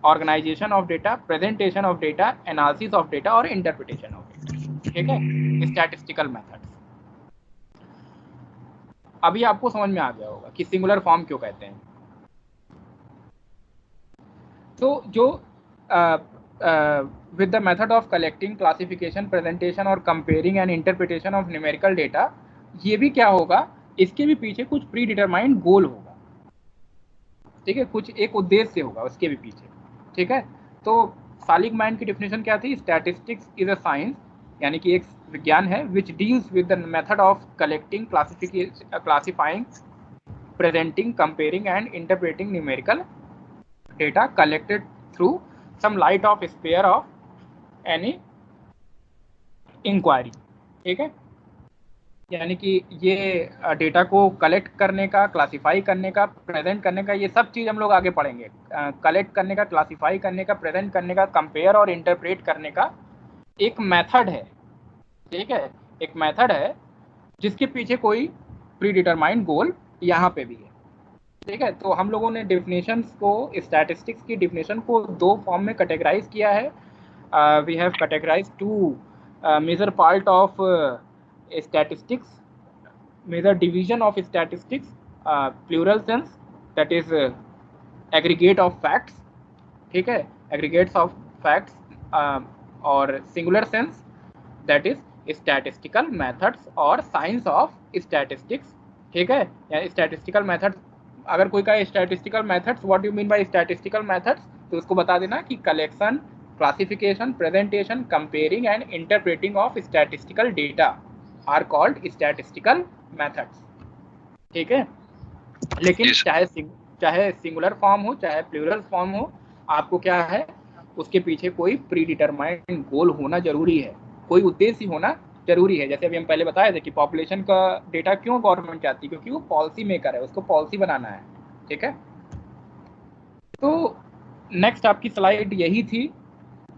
organisation of data, presentation of data, analysis of data और इंटरप्रिटेशन ऑफ डेटा, ठीक है, स्टैटिस्टिकल मेथड्स। अभी आपको समझ में आ गया होगा कि सिंगुलर फॉर्म क्यों कहते हैं। तो जो with the method of collecting, classification, presentation और comparing and interpretation of numerical data, ये भी क्या होगा, इसके भी पीछे कुछ प्री डिटरमाइंड गोल होगा, ठीक है, कुछ एक उद्देश्य होगा उसके भी पीछे, ठीक है। तो सालिगमैन की डेफिनेशन क्या थी? स्टैटिस्टिक्स इज अ साइंस, यानी कि एक विज्ञान है, which deals with the method of collecting, classifying, presenting, comparing and interpreting numerical data collected through some light of sphere of any inquiry, ठीक है। यानी कि ये डेटा को कलेक्ट करने का, क्लासिफाई करने का, प्रेजेंट करने का, ये सब चीज़ हम लोग आगे पढ़ेंगे। कलेक्ट करने का, क्लासिफाई करने का, प्रेजेंट करने का, कंपेयर और इंटरप्रेट करने का एक मेथड है, ठीक है, एक मेथड है जिसके पीछे कोई प्री डिटरमाइंड गोल यहाँ पे भी है, ठीक है। तो हम लोगों ने डेफिनेशंस को, स्टैटिस्टिक्स की डेफिनेशन को दो फॉर्म में कैटेगराइज किया है। We have categorise two major part of statistics, major division of statistics, plural sense that is aggregate of facts, ठीक है, एग्रीगेट्स ऑफ फैक्ट्स, और singular sense that is statistical methods और science of statistics, ठीक है। या statistical methods, अगर कोई का statistical methods, what you mean by statistical methods, तो उसको बता देना कि collection, classification, presentation, comparing and interpreting of statistical data are called statistical methods, ठीक है। लेकिन चाहे सिंगुलर फॉर्म हो, चाहे प्लूरल फॉर्म हो, आपको क्या है, उसके पीछे कोई प्री डिटरमाइंड गोल होना जरूरी है, कोई उद्देश्य होना जरूरी है। जैसे अभी हम पहले बताए थे कि पॉपुलेशन का डेटा क्यों गवर्नमेंट चाहती है, क्योंकि वो पॉलिसी मेकर है, उसको पॉलिसी बनाना है, ठीक है। तो नेक्स्ट आपकी स्लाइड यही थी,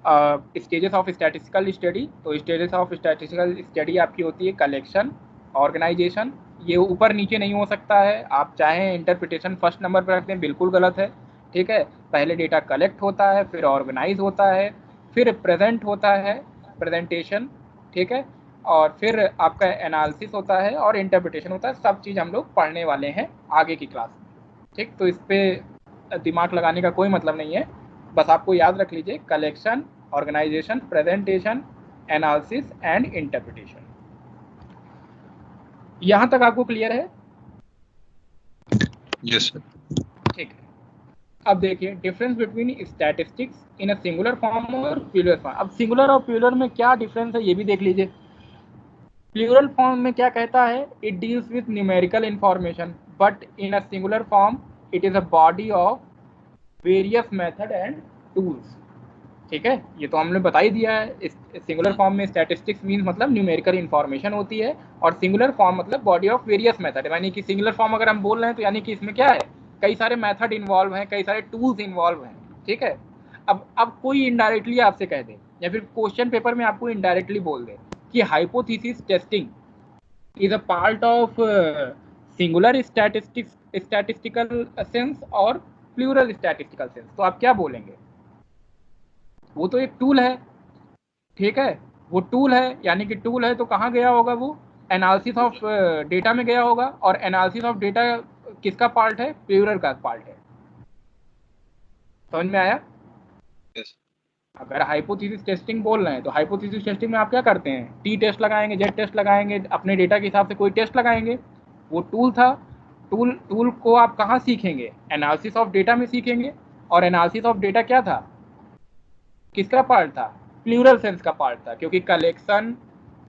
स्टेजेस ऑफ स्टैटिस्टिकल स्टडी। तो स्टेजेस ऑफ स्टैटिस्टिकल स्टडी आपकी होती है कलेक्शन, ऑर्गेनाइजेशन, ये ऊपर नीचे नहीं हो सकता है, आप चाहें इंटरप्रिटेशन फर्स्ट नंबर पर रख दें, बिल्कुल गलत है, ठीक है। पहले डेटा कलेक्ट होता है, फिर ऑर्गेनाइज होता है, फिर प्रेजेंट होता है, प्रेजेंटेशन, ठीक है, और फिर आपका एनालिसिस होता है और इंटरप्रिटेशन होता है। सब चीज़ हम लोग पढ़ने वाले हैं आगे की क्लास में, ठीक। तो इस पर दिमाग लगाने का कोई मतलब नहीं है, बस आपको याद रख लीजिए collection, organisation, presentation, analysis and interpretation. यहाँ तक आपको क्लियर है? Yes sir. ठीक है। अब देखिए difference between statistics in a singular form और प्लूरल फॉर्म। अब सिंगुलर और प्लूरल में क्या डिफरेंस है ये भी देख लीजिए। प्लूरल फॉर्म में क्या कहता है, it deals with numerical information, but in a singular form it is a body of various method and tools. ठीक है, ये तो हमने बता ही दिया है। इस सिंगुलर फॉर्म में स्टैटिस्टिक्स मीन्स मतलब न्यूमेरिकल इंफॉर्मेशन होती है, और सिंगुलर फॉर्म मतलब बॉडी ऑफ वेरियस मेथड, यानी कि सिंगुलर फॉर्म अगर हम बोल रहे हैं तो यानी कि इसमें क्या है, कई सारे मेथड इन्वॉल्व हैं, कई सारे टूल्स इन्वॉल्व हैं। ठीक है, अब कोई इनडायरेक्टली आपसे कह दे या फिर क्वेश्चन पेपर में आपको इनडायरेक्टली बोल दे कि hypothesis testing is a part of singular statistical sense और प्लूरल statistical sense, तो आप क्या बोलेंगे? वो तो एक टूल है। ठीक है, वो टूल है, यानी कि टूल है तो कहाँ गया होगा, वो एनालिसिस ऑफ डेटा में गया होगा, और एनालिसिस ऑफ डेटा किसका पार्ट है, प्लूरल का पार्ट है। समझ में आया? Yes. अगर हाइपोथेसिस टेस्टिंग बोल रहे हैं तो हाइपोथेसिस टेस्टिंग में आप क्या करते हैं, टी टेस्ट लगाएंगे, जेड टेस्ट लगाएंगे, अपने डेटा के हिसाब से कोई टेस्ट लगाएंगे। वो टूल था। टूल को आप कहाँ सीखेंगे, एनालिसिस ऑफ डेटा में सीखेंगे। और एनालिसिस ऑफ डेटा क्या था, किसका पार्ट था, प्लूरल सेंस का पार्ट था, क्योंकि कलेक्शन,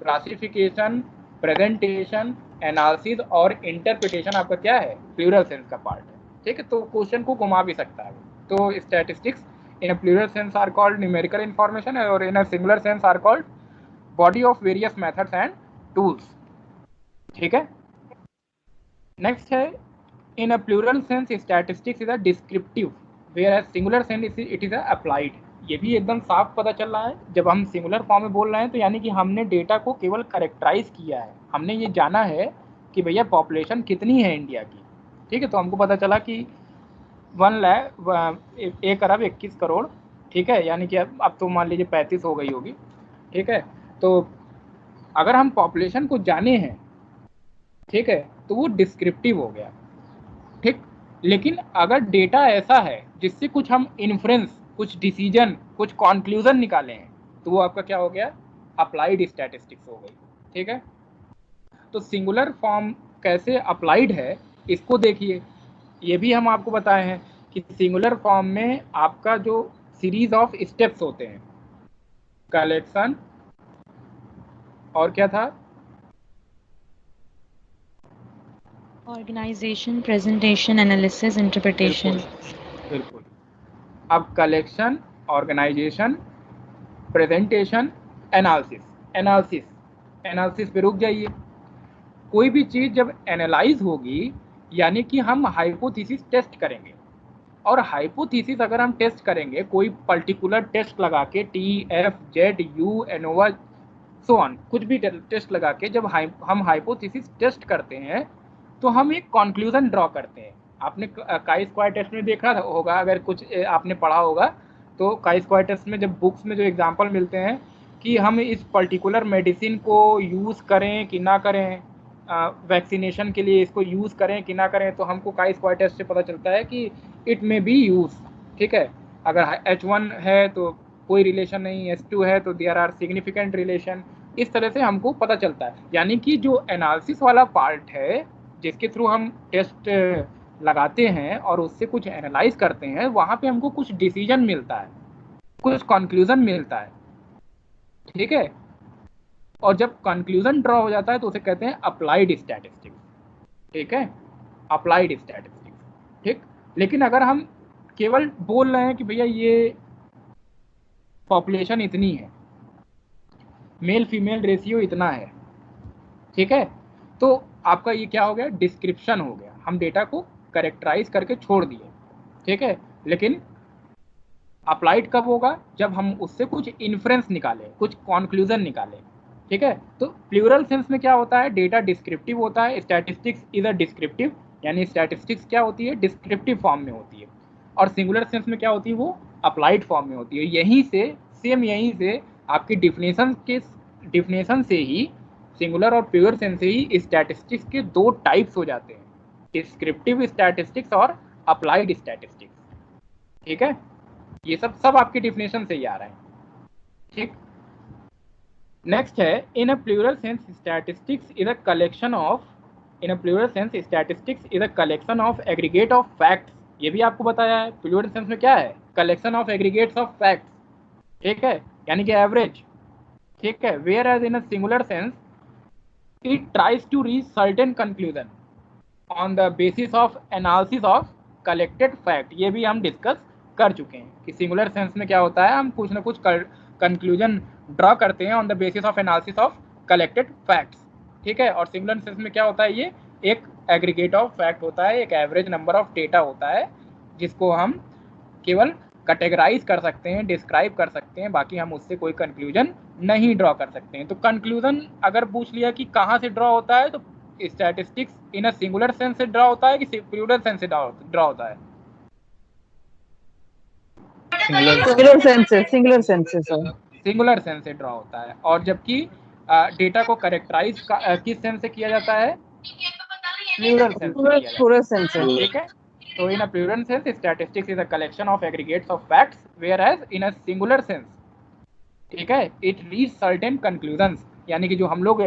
क्लासिफिकेशन, प्रेजेंटेशन, एनालिसिस और इंटरप्रिटेशन आपका क्या है, प्लूरल सेंस का पार्ट है। ठीक है, तो क्वेश्चन को घुमा भी सकता है। तो statistics in a plural sense are called numerical information, or in a singular sense are called body of various methods and tools. ठीक है, नेक्स्ट है, in a plural sense statistics is a descriptive, whereas singular sense it is a applied। ये भी एकदम साफ पता चल रहा है, जब हम सिंगुलर फॉर्म में बोल रहे हैं तो यानी कि हमने डेटा को केवल करेक्टराइज किया है, हमने ये जाना है कि भैया पॉपुलेशन कितनी है इंडिया की। ठीक है, तो हमको पता चला कि 1,21,00,000,000। ठीक है, यानी कि अब तो मान लीजिए 35 हो गई होगी। ठीक है, तो अगर हम पॉपुलेशन को जाने हैं, ठीक है, तो वो डिस्क्रिप्टिव हो गया। ठीक, लेकिन अगर डेटा ऐसा है जिससे कुछ हम इन्फ्रेंस, कुछ डिसीजन, कुछ कॉन्क्लूजन निकाले हैं, तो वो आपका क्या हो गया, अप्लाइड स्टैटिस्टिक्स हो गई। ठीक है, तो सिंगुलर फॉर्म कैसे अप्लाइड है इसको देखिए। ये भी हम आपको बताए हैं कि सिंगुलर फॉर्म में आपका जो सीरीज ऑफ स्टेप्स होते हैं, कलेक्शन और क्या था, ऑर्गेनाइजेशन, प्रेजेंटेशन, एनालिसिस, इंटरप्रिटेशन। बिल्कुल। अब कलेक्शन, ऑर्गेनाइजेशन, प्रेजेंटेशन, एनालिसिस पे रुक जाइए। कोई भी चीज़ जब एनालाइज होगी यानी कि हम हाइपोथेसिस टेस्ट करेंगे, और हाइपोथेसिस अगर हम टेस्ट करेंगे कोई पर्टिकुलर टेस्ट लगा के, TFZU एनोवा सो ऑन, कुछ भी टेस्ट लगा के जब हम हाइपोथेसिस टेस्ट करते हैं तो हम एक कंक्लूजन ड्रॉ करते हैं। आपने काई स्क्वायर टेस्ट में देखा होगा, अगर कुछ आपने पढ़ा होगा तो काई स्क्वायर टेस्ट में जब बुक्स में जो एग्जांपल मिलते हैं कि हम इस पर्टिकुलर मेडिसिन को यूज़ करें कि ना करें, वैक्सीनेशन के लिए इसको यूज़ करें कि ना करें, तो हमको काई स्क्वायर टेस्ट से पता चलता है कि इट में बी यूज़। ठीक है, अगर H1 है तो कोई रिलेशन नहीं, H2 है तो देयर आर सिग्निफिकेंट रिलेशन। इस तरह से हमको पता चलता है, यानी कि जो एनालिसिस वाला पार्ट है जिसके थ्रू हम टेस्ट लगाते हैं और उससे कुछ एनालाइज करते हैं, वहाँ पे हमको कुछ डिसीजन मिलता है, कुछ कंक्लूजन मिलता है। ठीक है, और जब कंक्लूजन ड्रॉ हो जाता है तो उसे कहते हैं अप्लाइड स्टैटिस्टिक्स। ठीक है, अप्लाइड स्टैटिस्टिक्स। ठीक, लेकिन अगर हम केवल बोल रहे हैं कि भैया ये पॉपुलेशन इतनी है, मेल फीमेल रेशियो इतना है, ठीक है, तो आपका ये क्या हो गया, डिस्क्रिप्शन हो गया, हम डेटा को करेक्टराइज करके छोड़ दिए। ठीक है, लेकिन अप्लाइड कब होगा, जब हम उससे कुछ इन्फ्रेंस निकालें, कुछ कॉन्क्लूजन निकालें। ठीक है, तो प्लूरल सेंस में क्या होता है, डेटा डिस्क्रिप्टिव होता है, स्टैटिस्टिक्स इज अ डिस्क्रिप्टिव, यानी स्टैटिस्टिक्स क्या होती है, डिस्क्रिप्टिव फॉर्म में होती है, और सिंगुलर सेंस में क्या होती है, वो अप्लाइड फॉर्म में होती है। यहीं से आपकी डिफिनेशन से ही, सिंगुलर और प्लूरल सेंस से ही स्टैटिस्टिक्स के दो टाइप्स हो जाते हैं, डिस्क्रिप्टिव स्टैटिस्टिक्स और अप्लाइड स्टैटिस्टिक्स। ठीक है, ये सब आपकी डिफिनेशन से ही आ रहा है। ठीक, नेक्स्ट है, in a plural sense statistics is a collection of aggregate of facts. ये भी आपको बताया है, प्लूरल सेंस में क्या है, collection of aggregates of facts. ठीक है, यानी कि एवरेज। ठीक है, whereas in a singular sense it tries to reach certain conclusion on the basis of analysis of collected fact। ये भी हम डिस्कस कर चुके हैं कि सिंगुलर सेंस में क्या होता है, हम कुछ ना कुछ कंक्लूजन ड्रॉ करते हैं on the basis of analysis of collected facts, ठीक है। और सिंगुलर सेंस में क्या होता है, ये एक एग्रीगेट ऑफ फैक्ट होता है, एक एवरेज नंबर ऑफ डेटा होता है जिसको हम केवल कैटेगराइज कर सकते हैं, डिस्क्राइब कर सकते हैं, बाकी हम उससे कोई कंक्लूजन नहीं ड्रॉ कर सकते हैं। तो कंक्लूजन अगर पूछ लिया कि कहाँ से ड्रॉ होता है, तो statistics in a singular sense से ड्रॉ होता है कि प्लूरल सेंस से ड्रॉ होता है? सिंगुलर सेंस से सर। सिंगुलर सेंस से ड्रॉ होता है। और जबकि डेटा को कैरेक्टराइज किस सेंस से किया जाता है? प्लूरल सेंस से किया जाता है, प्लूरल सेंस से, ठीक है। तो in a plural sense statistics is a collection of aggregates of facts, whereas in a singular sense, ठीक है, इट रीच सर्टेन कंक्लूजन्स। यानी कि जो हम लोग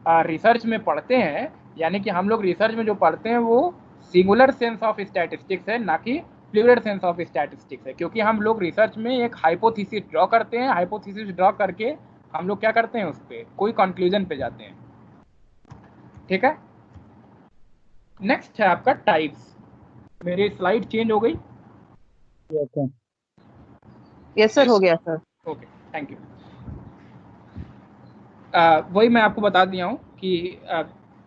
रिसर्च में पढ़ते हैं, यानी कि हम लोग रिसर्च में जो पढ़ते हैं वो सिंगुलर सेंस ऑफ स्टैटिस्टिक्स है, ना कि प्लूरल सेंस ऑफ स्टैटिस्टिक्स है। क्योंकि हम लोग रिसर्च में एक हाइपोथेसिस ड्रॉ करते हैं, हाइपोथेसिस ड्रॉ करके हम लोग क्या करते हैं, उस पर कोई कंक्लूजन पे जाते हैं, ठीक है। नेक्स्ट है आपका टाइप्स। मेरी स्लाइड चेंज हो गई? यस सर, हो गया सर। Okay, thank you. वही मैं आपको बता दिया हूँ कि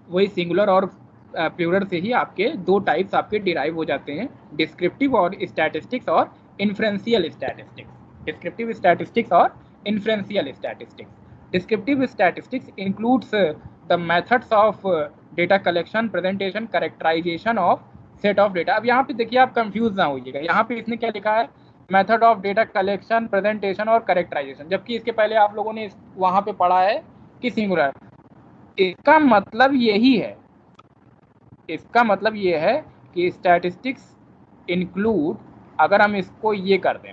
वही सिंगुलर और प्लूरल से ही आपके दो टाइप्स आपके डिराइव हो जाते हैं, डिस्क्रिप्टिव और स्टैटिस्टिक्स और इन्फ्रेंशियल स्टैटिस्टिक्स। डिस्क्रिप्टिव स्टैटिस्टिक्स और inferential statistics. Descriptive statistics includes the methods of data collection, presentation, characterisation of set of data. अब यहाँ पे देखिए, आप कंफ्यूज ना होइएगा, यहाँ पे इसने क्या लिखा है, method of data collection, presentation और कैरेक्टराइजेशन, जबकि इसके पहले आप लोगों ने वहाँ पे पढ़ा है कि सिंगुलर। इसका मतलब यही है, इसका मतलब ये है कि स्टैटिस्टिक्स इंक्लूड, अगर हम इसको ये कर दें,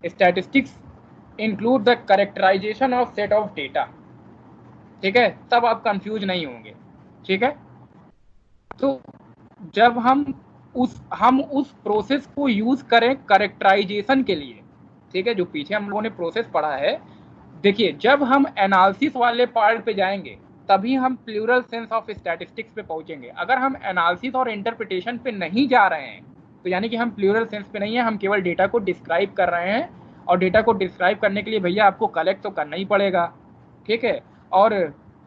statistics include the characterisation of set of data, ठीक है, तब आप कंफ्यूज नहीं होंगे, ठीक है। तो जब हम उस प्रोसेस को यूज करें कैरेक्टराइजेशन के लिए, ठीक है, जो पीछे हम लोगों ने प्रोसेस पढ़ा है, देखिए जब हम एनालिसिस वाले पार्ट पे जाएंगे तभी हम प्लूरल सेंस ऑफ स्टैटिस्टिक्स पे पहुंचेंगे। अगर हम एनालिसिस और इंटरप्रिटेशन पे नहीं जा रहे हैं तो यानी कि हम प्लूरल सेंस पे नहीं है, हम केवल डेटा को डिस्क्राइब कर रहे हैं। और डेटा को डिस्क्राइब करने के लिए भैया आपको कलेक्ट तो करना ही पड़ेगा, ठीक है, और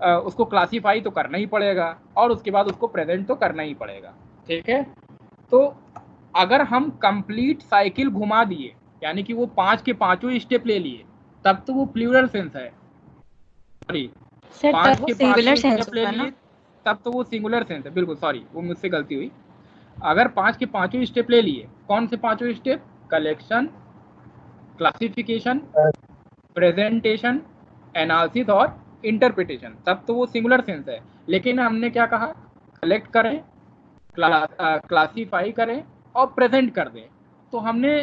उसको क्लासीफाई तो करना ही पड़ेगा, और उसके बाद उसको प्रेजेंट तो करना ही पड़ेगा, ठीक है। तो अगर हम कंप्लीट साइकिल घुमा दिए, यानी कि वो 5 के 5 स्टेप ले लिए, तब तो वो प्लूरल सेंस है। सॉरी, 5 के 5 स्टेप ले लिए तब तो वो सिंगुलर सेंस है। बिल्कुल सॉरी, वो मुझसे गलती हुई। अगर 5 के 5 स्टेप ले लिए, कौन से 5 step? Collection, classification, presentation, analysis और इंटरप्रिटेशन, तब तो वो सिंगुलर सेंस है। लेकिन हमने क्या कहा, कलेक्ट करें, क्लासीफाई करें और प्रेजेंट कर दें। तो हमने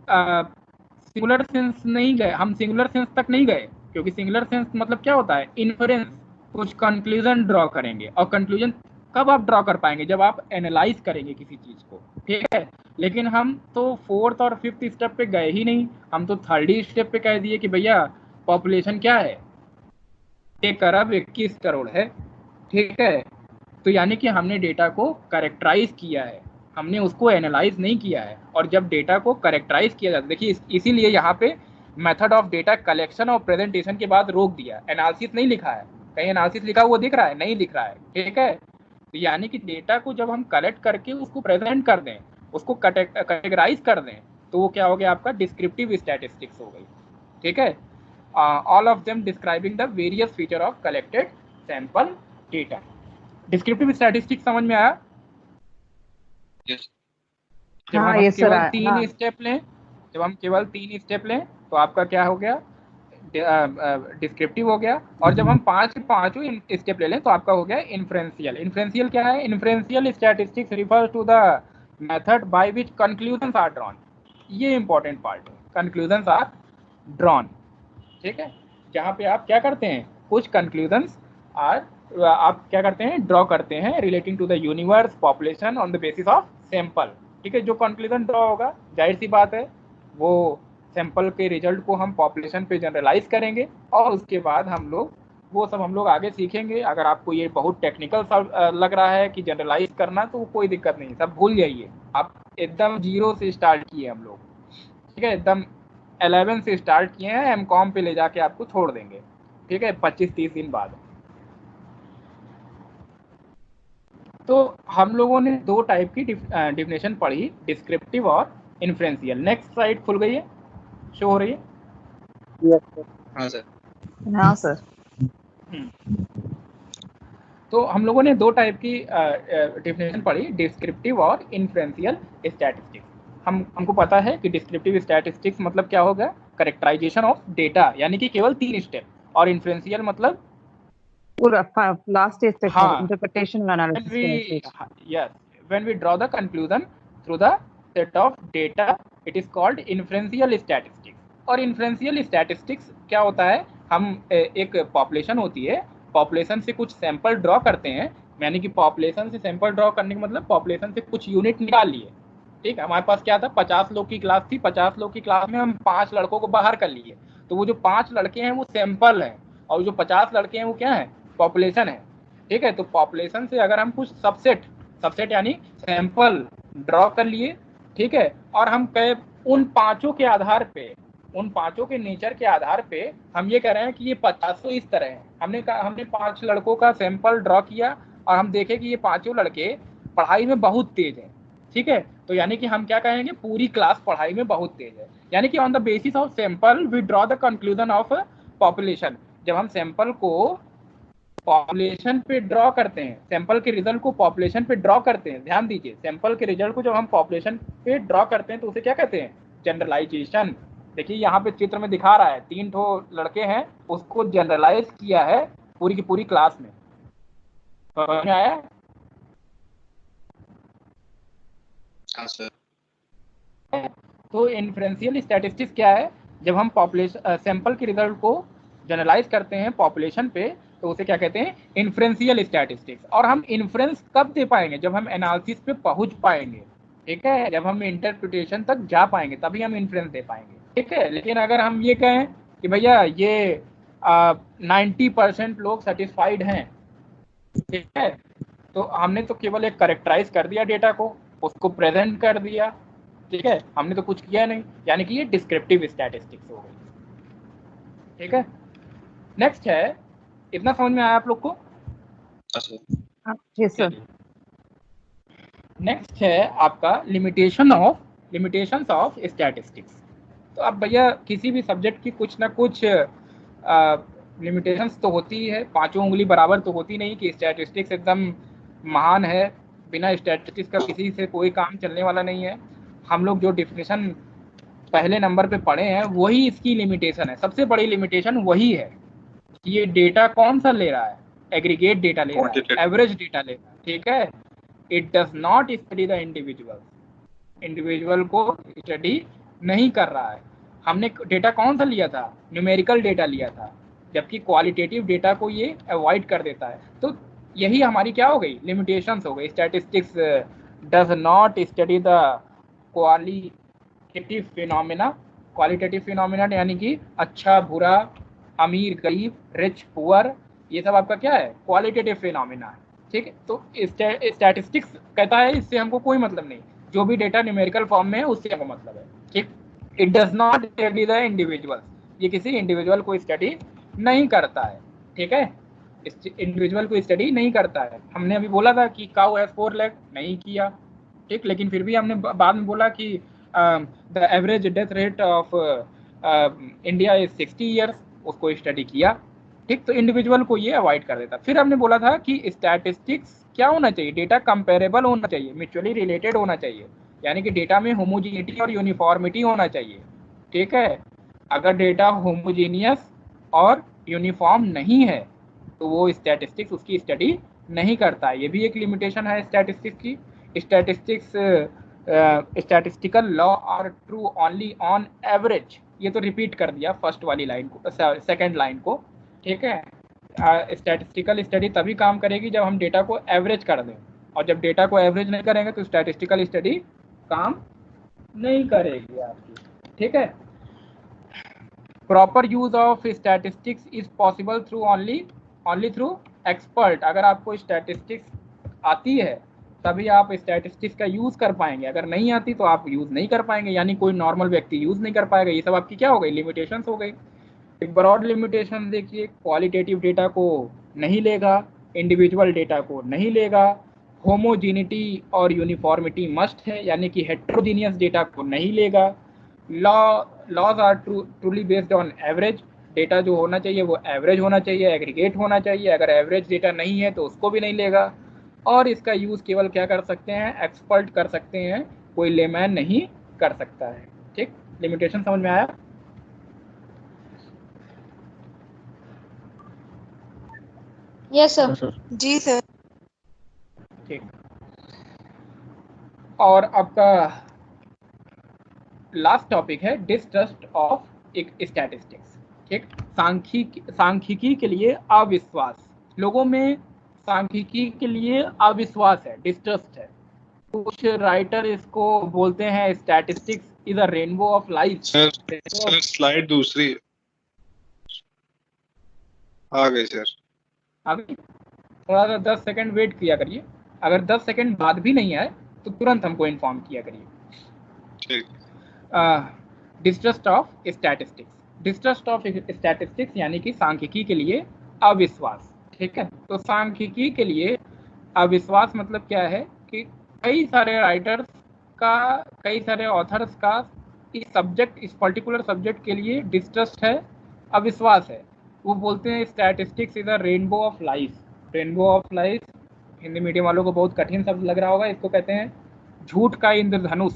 सिंगुलर सेंस नहीं गए, हम सिंगुलर सेंस तक नहीं गए, क्योंकि सिंगुलर सेंस मतलब क्या होता है, इन्फरेंस, कुछ कंक्लूजन ड्रॉ करेंगे। और कंक्लूजन कब आप ड्रॉ कर पाएंगे? जब आप एनालाइज करेंगे किसी चीज को, ठीक है। लेकिन हम तो 4th और 5th स्टेप पे गए ही नहीं, हम तो 3rd स्टेप पे कह दिए कि भैया पॉपुलेशन क्या है, 1 अरब 21 करोड़ है, ठीक है। तो यानी कि हमने डेटा को कैरेक्टराइज किया है, हमने उसको एनालाइज नहीं किया है। और जब डेटा को कैरेक्टराइज किया जाता है, देखिए इसीलिए यहाँ पे मेथड ऑफ डेटा कलेक्शन और प्रेजेंटेशन के बाद रोक दिया, एनालिसिस नहीं लिखा है। कहीं एनालिसिस लिखा हुआ दिख रहा है? नहीं दिख रहा है, ठीक है। तो यानी कि डेटा को जब हम कलेक्ट करके उसको प्रेजेंट कर दें, उसको कैटेगराइज कर दें, तो वो क्या हो गया आपका, डिस्क्रिप्टिव स्टैटिस्टिक्स हो गई, ठीक है। All of them describing the various feature of collected sample data. Descriptive statistics समझ में आया? जब हम केवल 3 स्टेप लें, जब हम केवल 3 स्टेप लें तो आपका क्या हो गया, डिस्क्रिप्टिव हो गया। और जब हम 5 के 5 स्टेप ले लें तो आपका हो गया इन्फ्रेंशियल। इन्फ्रेंशियल क्या है? Inferential statistics refers to the method by which conclusions are drawn. ये इंपॉर्टेंट पार्ट है, कंक्लूजन्स आर ड्रॉन, ठीक है। जहाँ पे आप क्या करते हैं, कुछ कंक्लूजन्स आप क्या करते हैं, ड्रॉ करते हैं relating to the universe, population on the basis of sample, ठीक है। जो कंक्लूजन ड्रॉ होगा, जाहिर सी बात है वो सैंपल के रिजल्ट को हम पॉपुलेशन पे जनरलाइज करेंगे और उसके बाद हम लोग आगे सीखेंगे। अगर आपको ये बहुत टेक्निकल लग रहा है कि जनरलाइज करना, तो कोई दिक्कत नहीं, सब भूल जाइए। आप एकदम 0 से स्टार्ट किए हम लोग, ठीक है, एकदम 11 से स्टार्ट किए हैं, एमकॉम पे ले जाके आपको छोड़ देंगे, ठीक है, 25-30 दिन बाद। तो हम लोगों ने 2 टाइप की डिफिनेशन पढ़ी, डिस्क्रिप्टिव और इन्फ्रेंशियल। नेक्स्ट स्लाइड खुल गई है, शो हो रही है? Yes sir. हाँ सर। हाँ सर। तो हम लोगों ने 2 टाइप की डिफिनेशन पढ़ी, डिस्क्रिप्टिव और इन्फ्रेंशियल स्टैटिस्टिक्स। हमको पता है कि डिस्क्रिप्टिव स्टैटिस्टिक्स मतलब क्या होगा, करेक्टराइजेशन ऑफ डेटा, यानी कि केवल 3 स्टेप, और इन्फ्रेंशियल मतलब पूरा लास्ट स्टेज तक हाँ, interpretation analysis. yes, when we draw the conclusion through the set of data, it is called inferential statistics। और inferential statistics क्या होता है, हम एक पॉपुलेशन होती है, पॉपुलेशन से कुछ सैंपल ड्रॉ करते हैं, यानी कि पॉपुलेशन से सैंपल ड्रॉ करने का मतलब पॉपुलेशन से कुछ यूनिट निकाल लिए, ठीक है। हमारे पास क्या था, 50 लोग की क्लास थी, 50 लोग की क्लास में हम 5 लड़कों को बाहर कर लिए, तो वो जो 5 लड़के हैं वो सैंपल हैं, और जो 50 लड़के हैं वो क्या है, पॉपुलेशन है, ठीक है। तो पॉपुलेशन से अगर हम कुछ सबसेट यानी सैंपल ड्रॉ कर लिए, ठीक है, और हम कहे उन 5 के आधार पे, उन 5 के नेचर के आधार पे हम ये कह रहे हैं कि ये 50 इस तरह है। हमने 5 लड़कों का सैंपल ड्रॉ किया और हम देखे कि ये 5 लड़के पढ़ाई में बहुत तेज हैं, ठीक है। तो यानी कि हम क्या कहेंगे, पूरी क्लास पढ़ाई में बहुत तेज है, यानी कि on the basis of sample we draw the conclusion of population. जब हम सैंपल को पॉपुलेशन पे ड्रॉ करते हैं, सैंपल के रिजल्ट को पॉपुलेशन पे ड्रॉ करते हैं, ध्यान दीजिए, सैंपल के रिजल्ट को जब हम पॉपुलेशन पे ड्रॉ करते हैं तो उसे क्या कहते हैं, जनरलाइजेशन। देखिए यहाँ पे चित्र में दिखा रहा है, 3 ठो लड़के हैं, उसको जनरलाइज किया है पूरी की पूरी क्लास में, समझ में आया? हाँ सर। तो इन्फ्रेंशियल स्टैटिस्टिक्स क्या है, जब हम पॉपुलेशन सैंपल के रिजल्ट को जनरलाइज करते हैं पॉपुलेशन पे, तो उसे क्या कहते हैं, इन्फ्रेंशियल स्टैटिस्टिक्स। और हम इन्फ्रेंस कब दे पाएंगे, जब हम एनालिसिस पे पहुंच पाएंगे, ठीक है, जब हम इंटरप्रिटेशन तक जा पाएंगे तभी हम इन्फ्रेंस दे पाएंगे, ठीक है। लेकिन अगर हम ये कहें कि भैया ये 90% लोग सेटिस्फाइड हैं, ठीक है, तो हमने तो केवल एक करेक्टराइज कर दिया डेटा को, उसको प्रेजेंट कर दिया, ठीक है, हमने तो कुछ किया नहीं, यानी कि ये डिस्क्रिप्टिव स्टैटिस्टिक्स हो गई, ठीक है। नेक्स्ट है, इतना समझ में आया आप लोग को? Yes sir. नेक्स्ट है आपका लिमिटेशंस ऑफ स्टैटिस्टिक्स। तो अब भैया किसी भी सब्जेक्ट की कुछ ना कुछ लिमिटेशंस तो होती ही है, 5 उंगली बराबर तो होती नहीं कि स्टैटिस्टिक्स एकदम महान है, बिना स्टैटिस्टिक्स का किसी से कोई काम चलने वाला नहीं है। हम लोग जो डिफिनेशन पहले नंबर पे पढ़े हैं वही इसकी लिमिटेशन है, सबसे बड़ी लिमिटेशन वही है कि ये डेटा कौन सा ले रहा है, एग्रीगेट डेटा ले रहा है, एवरेज डेटा ले रहा है, ठीक है। It does not study the individual को स्टडी नहीं कर रहा है। हमने डेटा कौन सा लिया था, न्यूमेरिकल डेटा लिया था, जबकि क्वालिटेटिव डेटा को ये अवॉइड कर देता है। तो यही हमारी क्या हो गई, लिमिटेशंस हो गई। Statistics does not study the qualitative phenomena, यानी कि अच्छा बुरा, अमीर गरीब, रिच पुअर, ये सब आपका क्या है, क्वालिटेटिव फिनोमिना है, ठीक है। तो स्टैटिस्टिक्स कहता है इससे हमको कोई मतलब नहीं, जो भी डेटा न्यूमेरिकल फॉर्म में है उससे हमको मतलब है, ठीक। It does not study the individual, ये किसी इंडिविजुअल को स्टडी नहीं करता है, ठीक है, इंडिविजुअल को स्टडी नहीं करता है। हमने अभी बोला था कि काउ हैज 4 लेग, नहीं किया, ठीक, लेकिन फिर भी हमने बाद में बोला कि the average death rate of India is 60 years, उसको स्टडी किया, ठीक। तो इंडिविजुअल को ये अवॉइड कर देता। फिर हमने बोला था कि स्टैटिस्टिक्स क्या होना चाहिए, डेटा कंपेरेबल होना चाहिए, म्यूचुअली रिलेटेड होना चाहिए, यानी कि डेटा में होमोजीनिटी और यूनिफॉर्मिटी होना चाहिए, ठीक है। अगर डेटा होमोजीनियस और यूनिफॉर्म नहीं है तो वो स्टैटिस्टिक्स उसकी स्टडी नहीं करता है। ये भी एक लिमिटेशन है स्टैटिस्टिक्स की। Statistical law are true only on average, ये तो रिपीट कर दिया फर्स्ट वाली लाइन को, सेकंड लाइन को, ठीक है। स्टैटिस्टिकल स्टडी तभी काम करेगी जब हम डेटा को एवरेज कर दें, और जब डेटा को एवरेज नहीं करेंगे तो स्टैटिस्टिकल स्टडी काम नहीं करेगी आपकी, ठीक है। Proper use of statistics is possible through only through expert. अगर आपको स्टैटिस्टिक्स आती है तभी आप स्टैटिस्टिक्स का यूज कर पाएंगे, अगर नहीं आती तो आप यूज नहीं कर पाएंगे, यानी कोई नॉर्मल व्यक्ति यूज नहीं कर पाएगा। ये सब आपकी क्या हो गई, लिमिटेशंस हो गई। एक ब्रॉड लिमिटेशन देखिए, क्वालिटेटिव डेटा को नहीं लेगा, इंडिविजुअल डेटा को नहीं लेगा, होमोजीनिटी और यूनिफॉर्मिटी मस्ट है, यानी कि हेट्रोजीनियस डेटा को नहीं लेगा। Laws are truly based on average, data जो होना चाहिए वो एवरेज होना चाहिए, एग्रीगेट होना चाहिए, अगर एवरेज डेटा नहीं है तो उसको भी नहीं लेगा। और इसका यूज़ केवल क्या कर सकते हैं, एक्सपर्ट कर सकते हैं, कोई लेमैन नहीं कर सकता है। ठीक, लिमिटेशन समझ में आया? Yes sir. जी सर। ठीक, और आपका लास्ट टॉपिक है डिस्ट्रस्ट ऑफ एक स्टैटिस्टिक्स। ठीक, सांख्यिकी के लिए अविश्वास, लोगों में सांख्यिकी के लिए अविश्वास है, डिस्ट्रस्ट है। कुछ राइटर इसको बोलते हैं statistics is a rainbow of light. Sir slide दूसरी आ गई सर। अभी थोड़ा सा 10 सेकंड वेट किया करिए, अगर 10 सेकंड बाद भी नहीं आए तो तुरंत हमको इन्फॉर्म किया करिए। ठीक, distrust of statistics, distrust of statistics यानी कि सांख्यिकी के लिए अविश्वास। ठीक है, तो सांख्यिकी के लिए अविश्वास मतलब क्या है कि कई सारे राइटर्स का, कई सारे ऑथर्स का इस सब्जेक्ट, इस पर्टिकुलर सब्जेक्ट के लिए डिस्ट्रस्ट है, अविश्वास है। वो बोलते हैं statistics is a rainbow of life. Rainbow of life Hindi medium वालों को बहुत कठिन शब्द लग रहा होगा, इसको कहते हैं झूठ का इंद्रधनुष।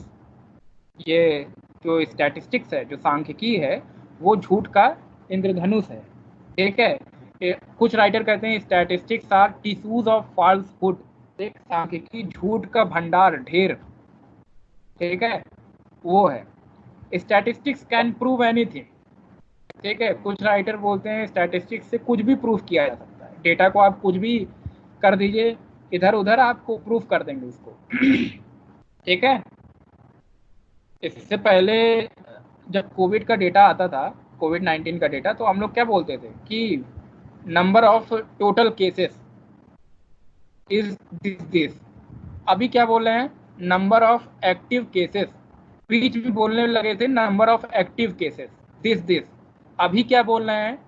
ये जो स्टैटिस्टिक्स है, जो सांख्यिकी है, वो झूठ का इंद्रधनुष है। ठीक है, कुछ राइटर कहते हैं statistics are tissues of falsehood, एक सांख्यिकी झूठ का भंडार, ढेर। ठीक है, वो है। Statistics can prove anything. ठीक है, कुछ राइटर बोलते हैं स्टैटिस्टिक्स से कुछ भी प्रूफ किया जा सकता है, डेटा को आप कुछ भी कर दीजिए, इधर उधर आपको प्रूफ कर देंगे उसको। ठीक है, इससे पहले जब कोविड का डेटा आता था, कोविड-19 का डेटा, तो हम लोग क्या बोलते थे कि number of total cases is this. अभी क्या बोल रहे हैं, नंबर ऑफ एक्टिव केसेस। बीच में बोलने लगे थे number of active cases, this. अभी क्या बोल रहे हैं,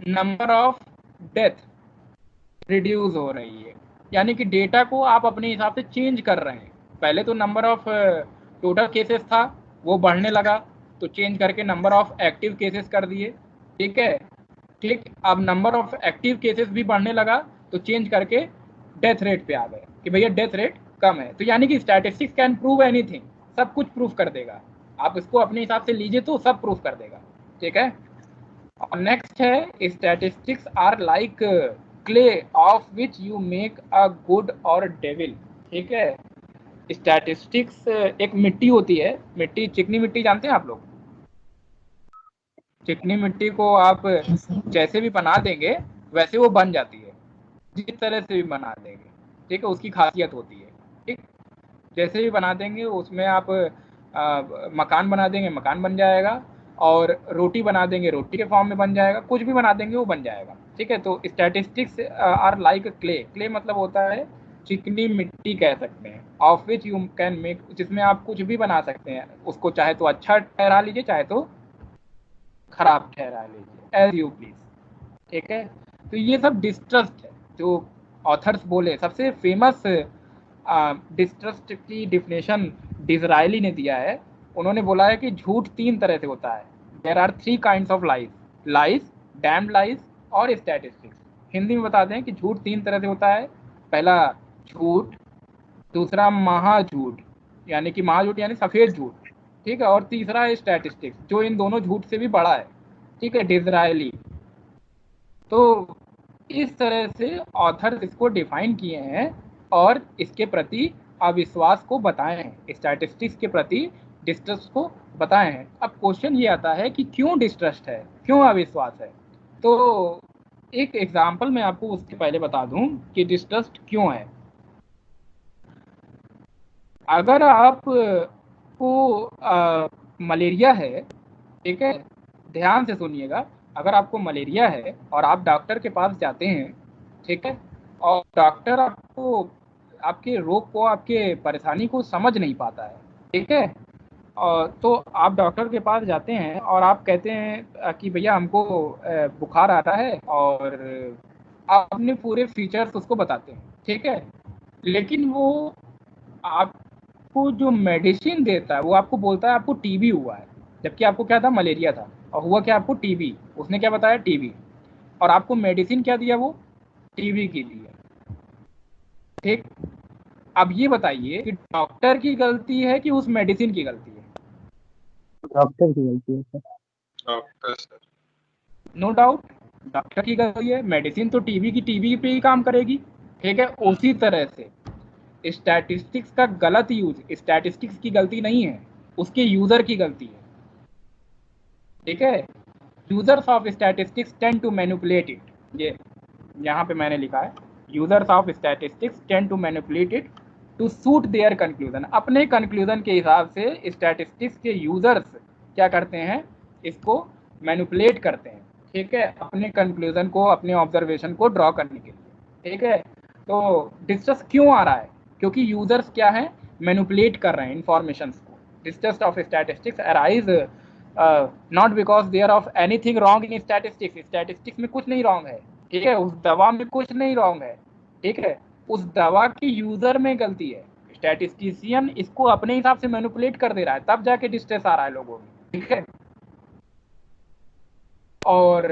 नंबर ऑफ डेथ रिड्यूस हो रही है, यानी कि डेटा को आप अपने हिसाब से चेंज कर रहे हैं। पहले तो नंबर ऑफ टोटल केसेस था, वो बढ़ने लगा, तो चेंज करके नंबर ऑफ एक्टिव केसेस कर दिए। ठीक है, ठीक, अब नंबर ऑफ एक्टिव केसेस भी बढ़ने लगा, तो चेंज करके डेथ रेट पे आ गए कि भैया डेथ रेट कम है। तो यानी कि स्टैटिस्टिक्स कैन प्रूव एनीथिंग, सब कुछ प्रूफ कर देगा, आप इसको अपने हिसाब से लीजिए तो सब प्रूफ कर देगा। ठीक है, और नेक्स्ट है statistics are like clay of which you make a good और डेविल। ठीक है, स्टैटिस्टिक्स एक मिट्टी होती है, मिट्टी, चिकनी मिट्टी जानते हैं आप लोग? चिकनी मिट्टी को आप जैसे भी बना देंगे वैसे वो बन जाती है, जिस तरह से भी बना देंगे। ठीक है, उसकी खासियत होती है। ठीक, जैसे भी बना देंगे उसमें आप मकान बना देंगे, मकान बन जाएगा, और रोटी बना देंगे, रोटी के फॉर्म में बन जाएगा, कुछ भी बना देंगे वो बन जाएगा। ठीक है, तो statistics are like clay. Clay मतलब होता है चिकनी मिट्टी कह सकते हैं, of which you can make, जिसमें आप कुछ भी बना सकते हैं, उसको चाहे तो अच्छा ठहरा लीजिए, चाहे तो खराब ठहरा लीजिए, एज यू प्लीज। ठीक है, तो ये सब डिस्ट्रस्ट है जो ऑथर्स बोले। सबसे फेमस डिस्ट्रस्ट की डिफिनेशन डिज़रायली ने दिया है। उन्होंने बोला है कि झूठ 3 तरह से होता है, there are 3 kinds of lies, lies, damned lies और स्टैटिस्टिक्स। हिंदी में बता दें कि झूठ 3 तरह से होता है। पहला झूठ, दूसरा महाझूठ, यानी कि महाझूठ यानी सफ़ेद झूठ। ठीक है, और तीसरा है स्टैटिस्टिक्स, जो इन दोनों झूठ से भी बड़ा है। ठीक है, डिज़रायली। तो इस तरह से ऑथर इसको डिफाइन किए हैं और इसके प्रति अविश्वास को बताए हैं, स्टैटिस्टिक्स के प्रति डिस्ट्रस्ट को बताए हैं। अब क्वेश्चन ये आता है कि क्यों डिस्ट्रस्ट है, क्यों अविश्वास है? तो एक एग्जांपल मैं आपको उसके पहले बता दूं कि डिस्ट्रस्ट क्यों है। अगर आप को मलेरिया है, ठीक है, ध्यान से सुनिएगा, अगर आपको मलेरिया है और आप डॉक्टर के पास जाते हैं, ठीक है, और डॉक्टर आपको आपके रोग को, आपके परेशानी को समझ नहीं पाता है, ठीक है, और तो आप डॉक्टर के पास जाते हैं और आप कहते हैं कि भैया हमको बुखार आ रहा है, और आप अपने पूरे फीचर्स उसको बताते हैं, ठीक है, लेकिन वो आपको जो मेडिसिन देता है वो आपको बोलता है आपको टीबी हुआ है, जबकि आपको क्या था, मलेरिया था, और हुआ क्या आपको, टीबी। उसने क्या बताया, टीबी, और आपको मेडिसिन क्या दिया, वो टीबी की दी है, ठीक। अब ये बताइए कि डॉक्टर की गलती है कि उस मेडिसिन की गलती है? डॉक्टर की गलती है sir. Doctor sir. No doubt doctor की गलती है, मेडिसिन तो टीबी की टीबी पे ही काम करेगी, ठीक है। उसी तरह से स्टैटिस्टिक्स का गलत यूज स्टैटिस्टिक्स की गलती नहीं है, उसके यूजर की गलती है, ठीक है। Users of statistics tend to manipulate it, ये यहाँ पे मैंने लिखा है, users of statistics tend to manipulate it to suit their conclusion. अपने कंक्लूजन के हिसाब से स्टैटिस्टिक्स के यूजर्स क्या करते हैं, इसको मैनिपुलेट करते हैं, ठीक है, अपने कंक्लूजन को, अपने ऑब्जर्वेशन को ड्रॉ करने के लिए, ठीक है। तो डिस्ट्रस्ट क्यों आ रहा है, क्योंकि यूजर्स क्या है, मैनिपुलेट कर रहे हैं इंफॉर्मेशंस को। Distrust of statistics arise not because there of anything wrong in statistics, statistics में कुछ नहीं रॉन्ग है, ठीक है, उस दवा में कुछ नहीं रॉन्ग है, ठीक है, उस दवा की यूजर में गलती है। स्टैटिस्टिशियन इसको अपने हिसाब से मैनिपुलेट कर दे रहा है, तब जाके डिस्ट्रेस आ रहा है लोगों में, ठीक है। और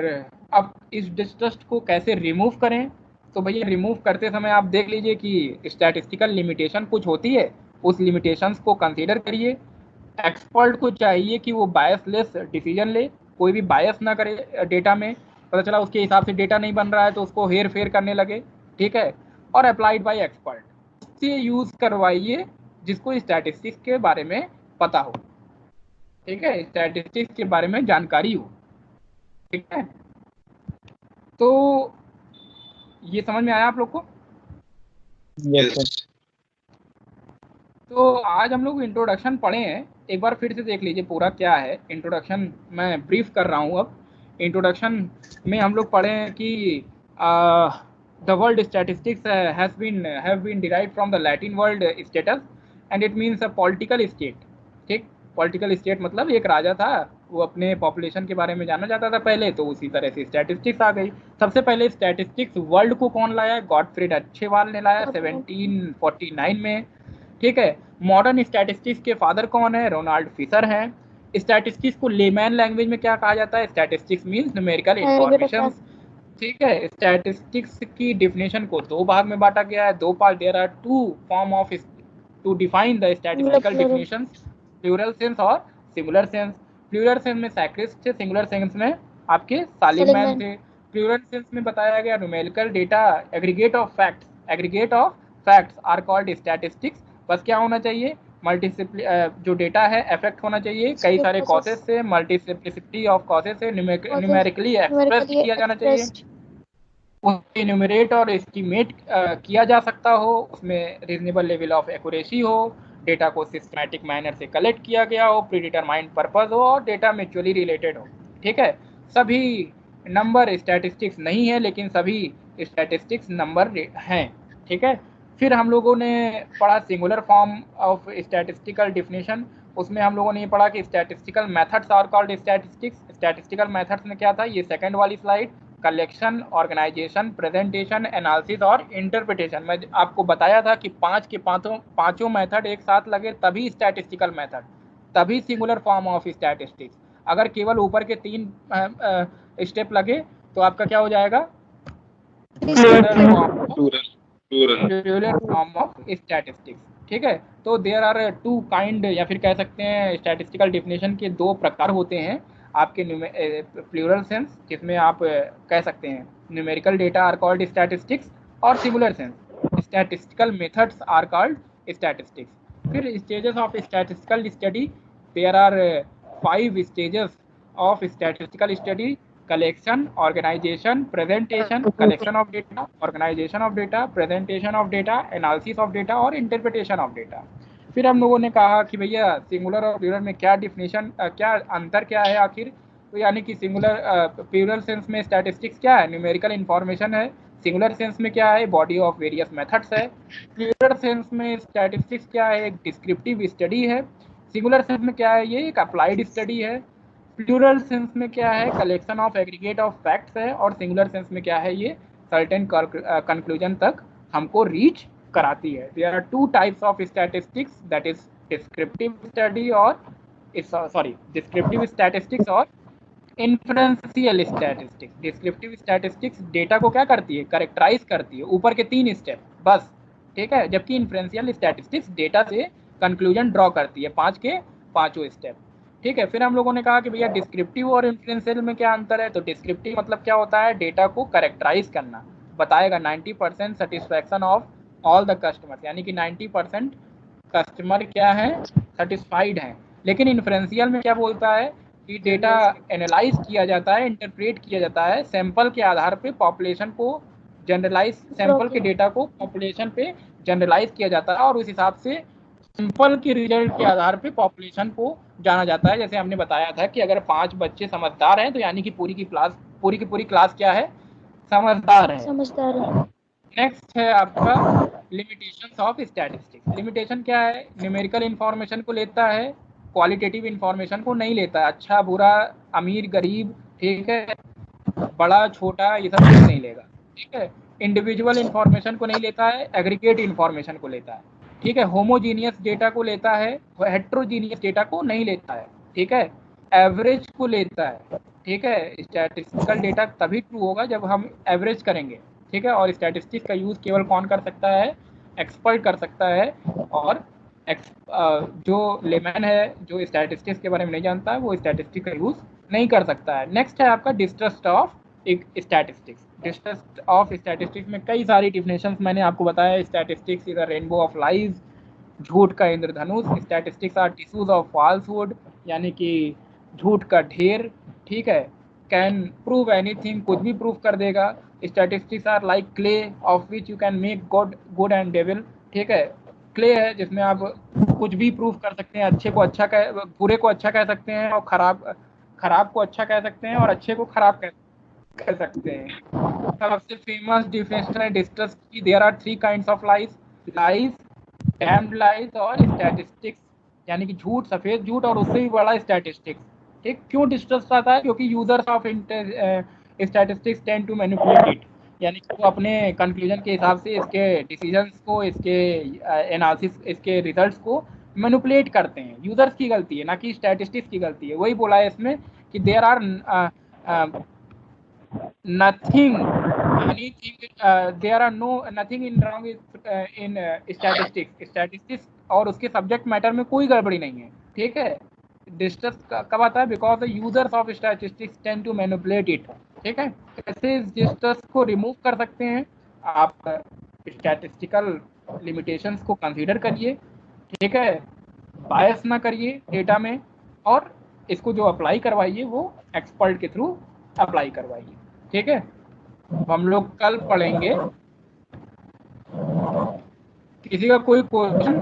अब इस डिस्ट्रस्ट को कैसे रिमूव करें, तो भैया रिमूव करते समय आप देख लीजिए कि स्टैटिस्टिकल लिमिटेशन कुछ होती है, उस लिमिटेशंस को कंसीडर करिए। एक्सपर्ट को चाहिए कि वो बायसलेस डिसीजन ले, कोई भी बायस ना करे डेटा में, पता चला उसके हिसाब से डेटा नहीं बन रहा है तो उसको हेर फेर करने लगे, ठीक है। और अप्लाइड बाय एक्सपर्ट, उससे यूज करवाइए जिसको स्टैटिस्टिक्स के बारे में पता हो, ठीक है, स्टैटिस्टिक्स के बारे में जानकारी हो, ठीक है। तो ये समझ में आया आप लोग को? यस। तो आज हम लोग इंट्रोडक्शन पढ़े हैं, एक बार फिर से देख लीजिए पूरा क्या है इंट्रोडक्शन। मैं ब्रीफ कर रहा हूँ। अब इंट्रोडक्शन में हम लोग पढ़े हैं कि the world statistics have been derived from the Latin world status and it means a political state, ठीक। पॉलिटिकल स्टेट मतलब एक राजा था, वो अपने पॉपुलेशन के बारे में जानना चाहता था पहले, तो उसी तरह से स्टैटिस्टिक्स आ गई। सबसे पहले स्टैटिस्टिक्स वर्ल्ड को कौन लाया? गॉटफ्रीड अच्छेवाल ने लाया 1749 में, ठीक है। मॉडर्न स्टैटिस्टिक्स के फादर कौन है? रोनाल्ड फिशर हैं। स्टैटिस्टिक्स को लेमैन लैंग्वेज में क्या कहा जाता है? स्टैटिस्टिक्स मींस न्यूमेरिकल इंफॉर्मेशन, ठीक है। स्टैटिस्टिक्स की डिफिनेशन को दो भाग में बांटा गया है, दो part. There are two form of to define the statistical definitions, plural sense और सिंगुलर सेंस। प्लूरल सेंस में सैक्रिस्ट थे, सिंगुलर सेंस में आपके सालिगमैन थे। प्लूरल सेंस में बताया गया numerical data, aggregate of facts are called statistics. बस क्या होना चाहिए? जो डेटा है अफेक्ट होना चाहिए कई सारे कॉसेस से, मल्टीप्लिसिटी ऑफ कॉसेस से न्यूमेरिकली एक्सप्रेस किया जाना चाहिए, उसके न्यूमरेट और एस्टिमेट किया जा सकता हो, उसमें रीजनेबल लेवल ऑफ एक्यूरेसी हो, डेटा को सिस्टमैटिक मैनर से कलेक्ट किया गया हो, प्रीडिटरमाइंड पर्पस हो और डेटा म्यूचुअली रिलेटेड हो, ठीक है। सभी नंबर स्टैटिस्टिक्स नहीं है, लेकिन सभी स्टैटिस्टिक्स नंबर हैं, ठीक है। फिर हम लोगों ने पढ़ा singular form of statistical definition. उसमें हम लोगों ने ये पढ़ा कि statistical methods are called statistics. Statistical methods में क्या था? ये सेकंड वाली slide, collection, organisation, presentation, analysis और इंटरप्रिटेशन। मैं आपको बताया था कि पांचों मेथड एक साथ लगे तभी स्टैटिस्टिकल मेथड, तभी सिंगुलर फॉर्म ऑफ स्टैटिस्टिक्स। अगर केवल ऊपर के 3 स्टेप लगे तो आपका क्या हो जाएगा? प्लूरल फॉर्म ऑफ स्टैटिस्टिक्स, ठीक है। तो देयर आर टू काइंड, या फिर कह सकते हैं स्टैटिस्टिकल डिफिनेशन के दो प्रकार होते हैं आपके प्लूरल सेंस, जिसमें आप कह सकते हैं numerical data are called statistics, और singular sense statistical methods are called statistics. फिर stages of statistical study, there are 5 stages of statistical study: collection, organisation, presentation, collection of data, organisation of data, presentation of data, analysis of data और interpretation of data. फिर हम लोगों ने कहा कि भैया singular और प्लूरल में क्या डिफिनेशन, क्या अंतर क्या है आखिर? तो यानी कि सिंगुलर प्लूरल सेंस में स्टैटिस्टिक्स क्या है, न्यूमेरिकल इंफॉर्मेशन है। सिंगुलर सेंस में क्या है, बॉडी ऑफ वेरियस मेथड्स है। प्लूरल सेंस में स्टैटिस्टिक्स क्या है, एक डिस्क्रिप्टिव स्टडी है। सिंगुलर सेंस में क्या है, ये एक अप्लाइड स्टडी है। प्लूरल सेंस में क्या है, collection of aggregate of facts है। और सिंगुलर सेंस में क्या है, ये सर्टेन कंक्लूजन तक हमको रीच कराती है। There are two types of statistics, that is descriptive study और डिस्क्रिप्टिव स्टैटिस्टिक्स और inferential statistics. Descriptive statistics data को क्या करती है, करेक्टराइज करती है, ऊपर के 3 स्टेप बस, ठीक है। जबकि इन्फ्रेंशियल स्टैटिस्टिक्स डेटा से कंक्लूजन ड्रॉ करती है, 5 के 5 स्टेप, ठीक है। फिर हम लोगों ने कहा कि भैया डिस्क्रिप्टिव और इन्फ्रेंशियल में क्या अंतर है। तो डिस्क्रिप्टिव मतलब क्या होता है, डेटा को करेक्टराइज करना, बताएगा 90% satisfaction of all the customers, यानी कि 90% कस्टमर क्या है, सेटिस्फाइड हैं। लेकिन इन्फ्रेंशियल में क्या बोलता है कि डेटा एनालाइज किया जाता है, इंटरप्रेट किया जाता है, सैंपल के आधार पे पॉपुलेशन को जनरलाइज, सैंपल के डेटा को पॉपुलेशन पे जनरलाइज किया जाता है और उस हिसाब से सैंपल के रिजल्ट के आधार पे पॉपुलेशन को जाना जाता है। जैसे हमने बताया था कि अगर 5 बच्चे समझदार हैं तो यानी कि पूरी की पूरी क्लास क्या है, समझदार है। नेक्स्ट है आपका लिमिटेशंस ऑफ स्टैटिस्टिक्स। लिमिटेशन क्या है, न्यूमेरिकल इंफॉर्मेशन को लेता है, क्वालिटेटिव इंफॉर्मेशन को नहीं लेता। अच्छा बुरा, अमीर गरीब, ठीक है, बड़ा छोटा, ये सब कुछ नहीं लेगा, ठीक है। इंडिविजुअल इंफॉर्मेशन को नहीं लेता है, एग्रीगेट इंफॉर्मेशन को लेता है, ठीक है। होमोजीनियस डेटा को लेता है, हेट्रोजीनियस डेटा को नहीं लेता है, ठीक है। एवरेज को लेता है, ठीक है। स्टैटिस्टिकल डेटा तभी ट्रू होगा जब हम एवरेज करेंगे, ठीक है। और स्टैटिस्टिक्स का यूज़ केवल कौन कर सकता है, एक्सपर्ट कर सकता है। और जो लेमैन है, जो स्टैटिस्टिक्स के बारे में नहीं जानता है, वो स्टैटिस्टिक्स का यूज़ नहीं कर सकता है। नेक्स्ट है आपका distrust of statistics. Distrust of statistics में कई सारी डिफिनेशंस मैंने आपको बताया। Statistics is a rainbow of lies, झूठ का इंद्रधनुष। Statistics are tissues of falsehood, यानी कि झूठ का ढेर, ठीक है। कैन प्रूव एनीथिंग, कुछ भी प्रूव कर देगा। Statistics are like clay of which you can make good and devil, ठीक है। क्ले है जिसमें आप कुछ भी प्रूव कर सकते हैं, अच्छे को अच्छा कह, बुरे को अच्छा कह सकते हैं, और खराब को अच्छा कह सकते हैं, और अच्छे को खराब कह सकते हैं। सबसे फेमस डिफिनेशन है डिस्ट्रस्ट की, there are 3 kinds of lies, damned lies और स्टैटिस्टिक्स, यानी कि झूठ, सफेद झूठ, और उससे भी बड़ा स्टैटिस्टिक्स, ठीक। क्यों डिस्ट्रस्ट आता है, क्योंकि users of statistics tend to manipulate it, यानी कि वो अपने कंक्लूजन के हिसाब से इसके डिसीजंस को, इसके एनालिसिस, इसके रिजल्ट्स को मैनिपुलेट करते हैं। यूजर्स की गलती है, ना कि स्टैटिस्टिक्स की गलती है। वही बोला है इसमें कि there are nothing there are nothing in wrong in statistics और उसके सब्जेक्ट मैटर में कोई गड़बड़ी नहीं है, ठीक है। डिस्ट्रस्ट कब आता है, because the users of statistics tend to manipulate it, ठीक है। कैसे इस डिस्ट्रस्ट को रिमूव कर सकते हैं, आप स्टैटिस्टिकल लिमिटेशंस को कंसीडर करिए, ठीक है। बायस ना करिए डेटा में, और इसको जो अप्लाई करवाइए वो एक्सपर्ट के थ्रू अप्लाई करवाइए, ठीक है। हम लोग कल पढ़ेंगे, किसी का कोई क्वेश्चन?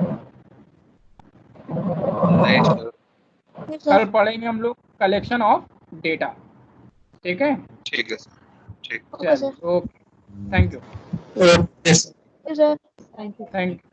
कल पढ़ेंगे हम लोग कलेक्शन ऑफ डेटा, ठीक है। ठीक है ठीक। Okay, thank you. Yes, sir. Thank you.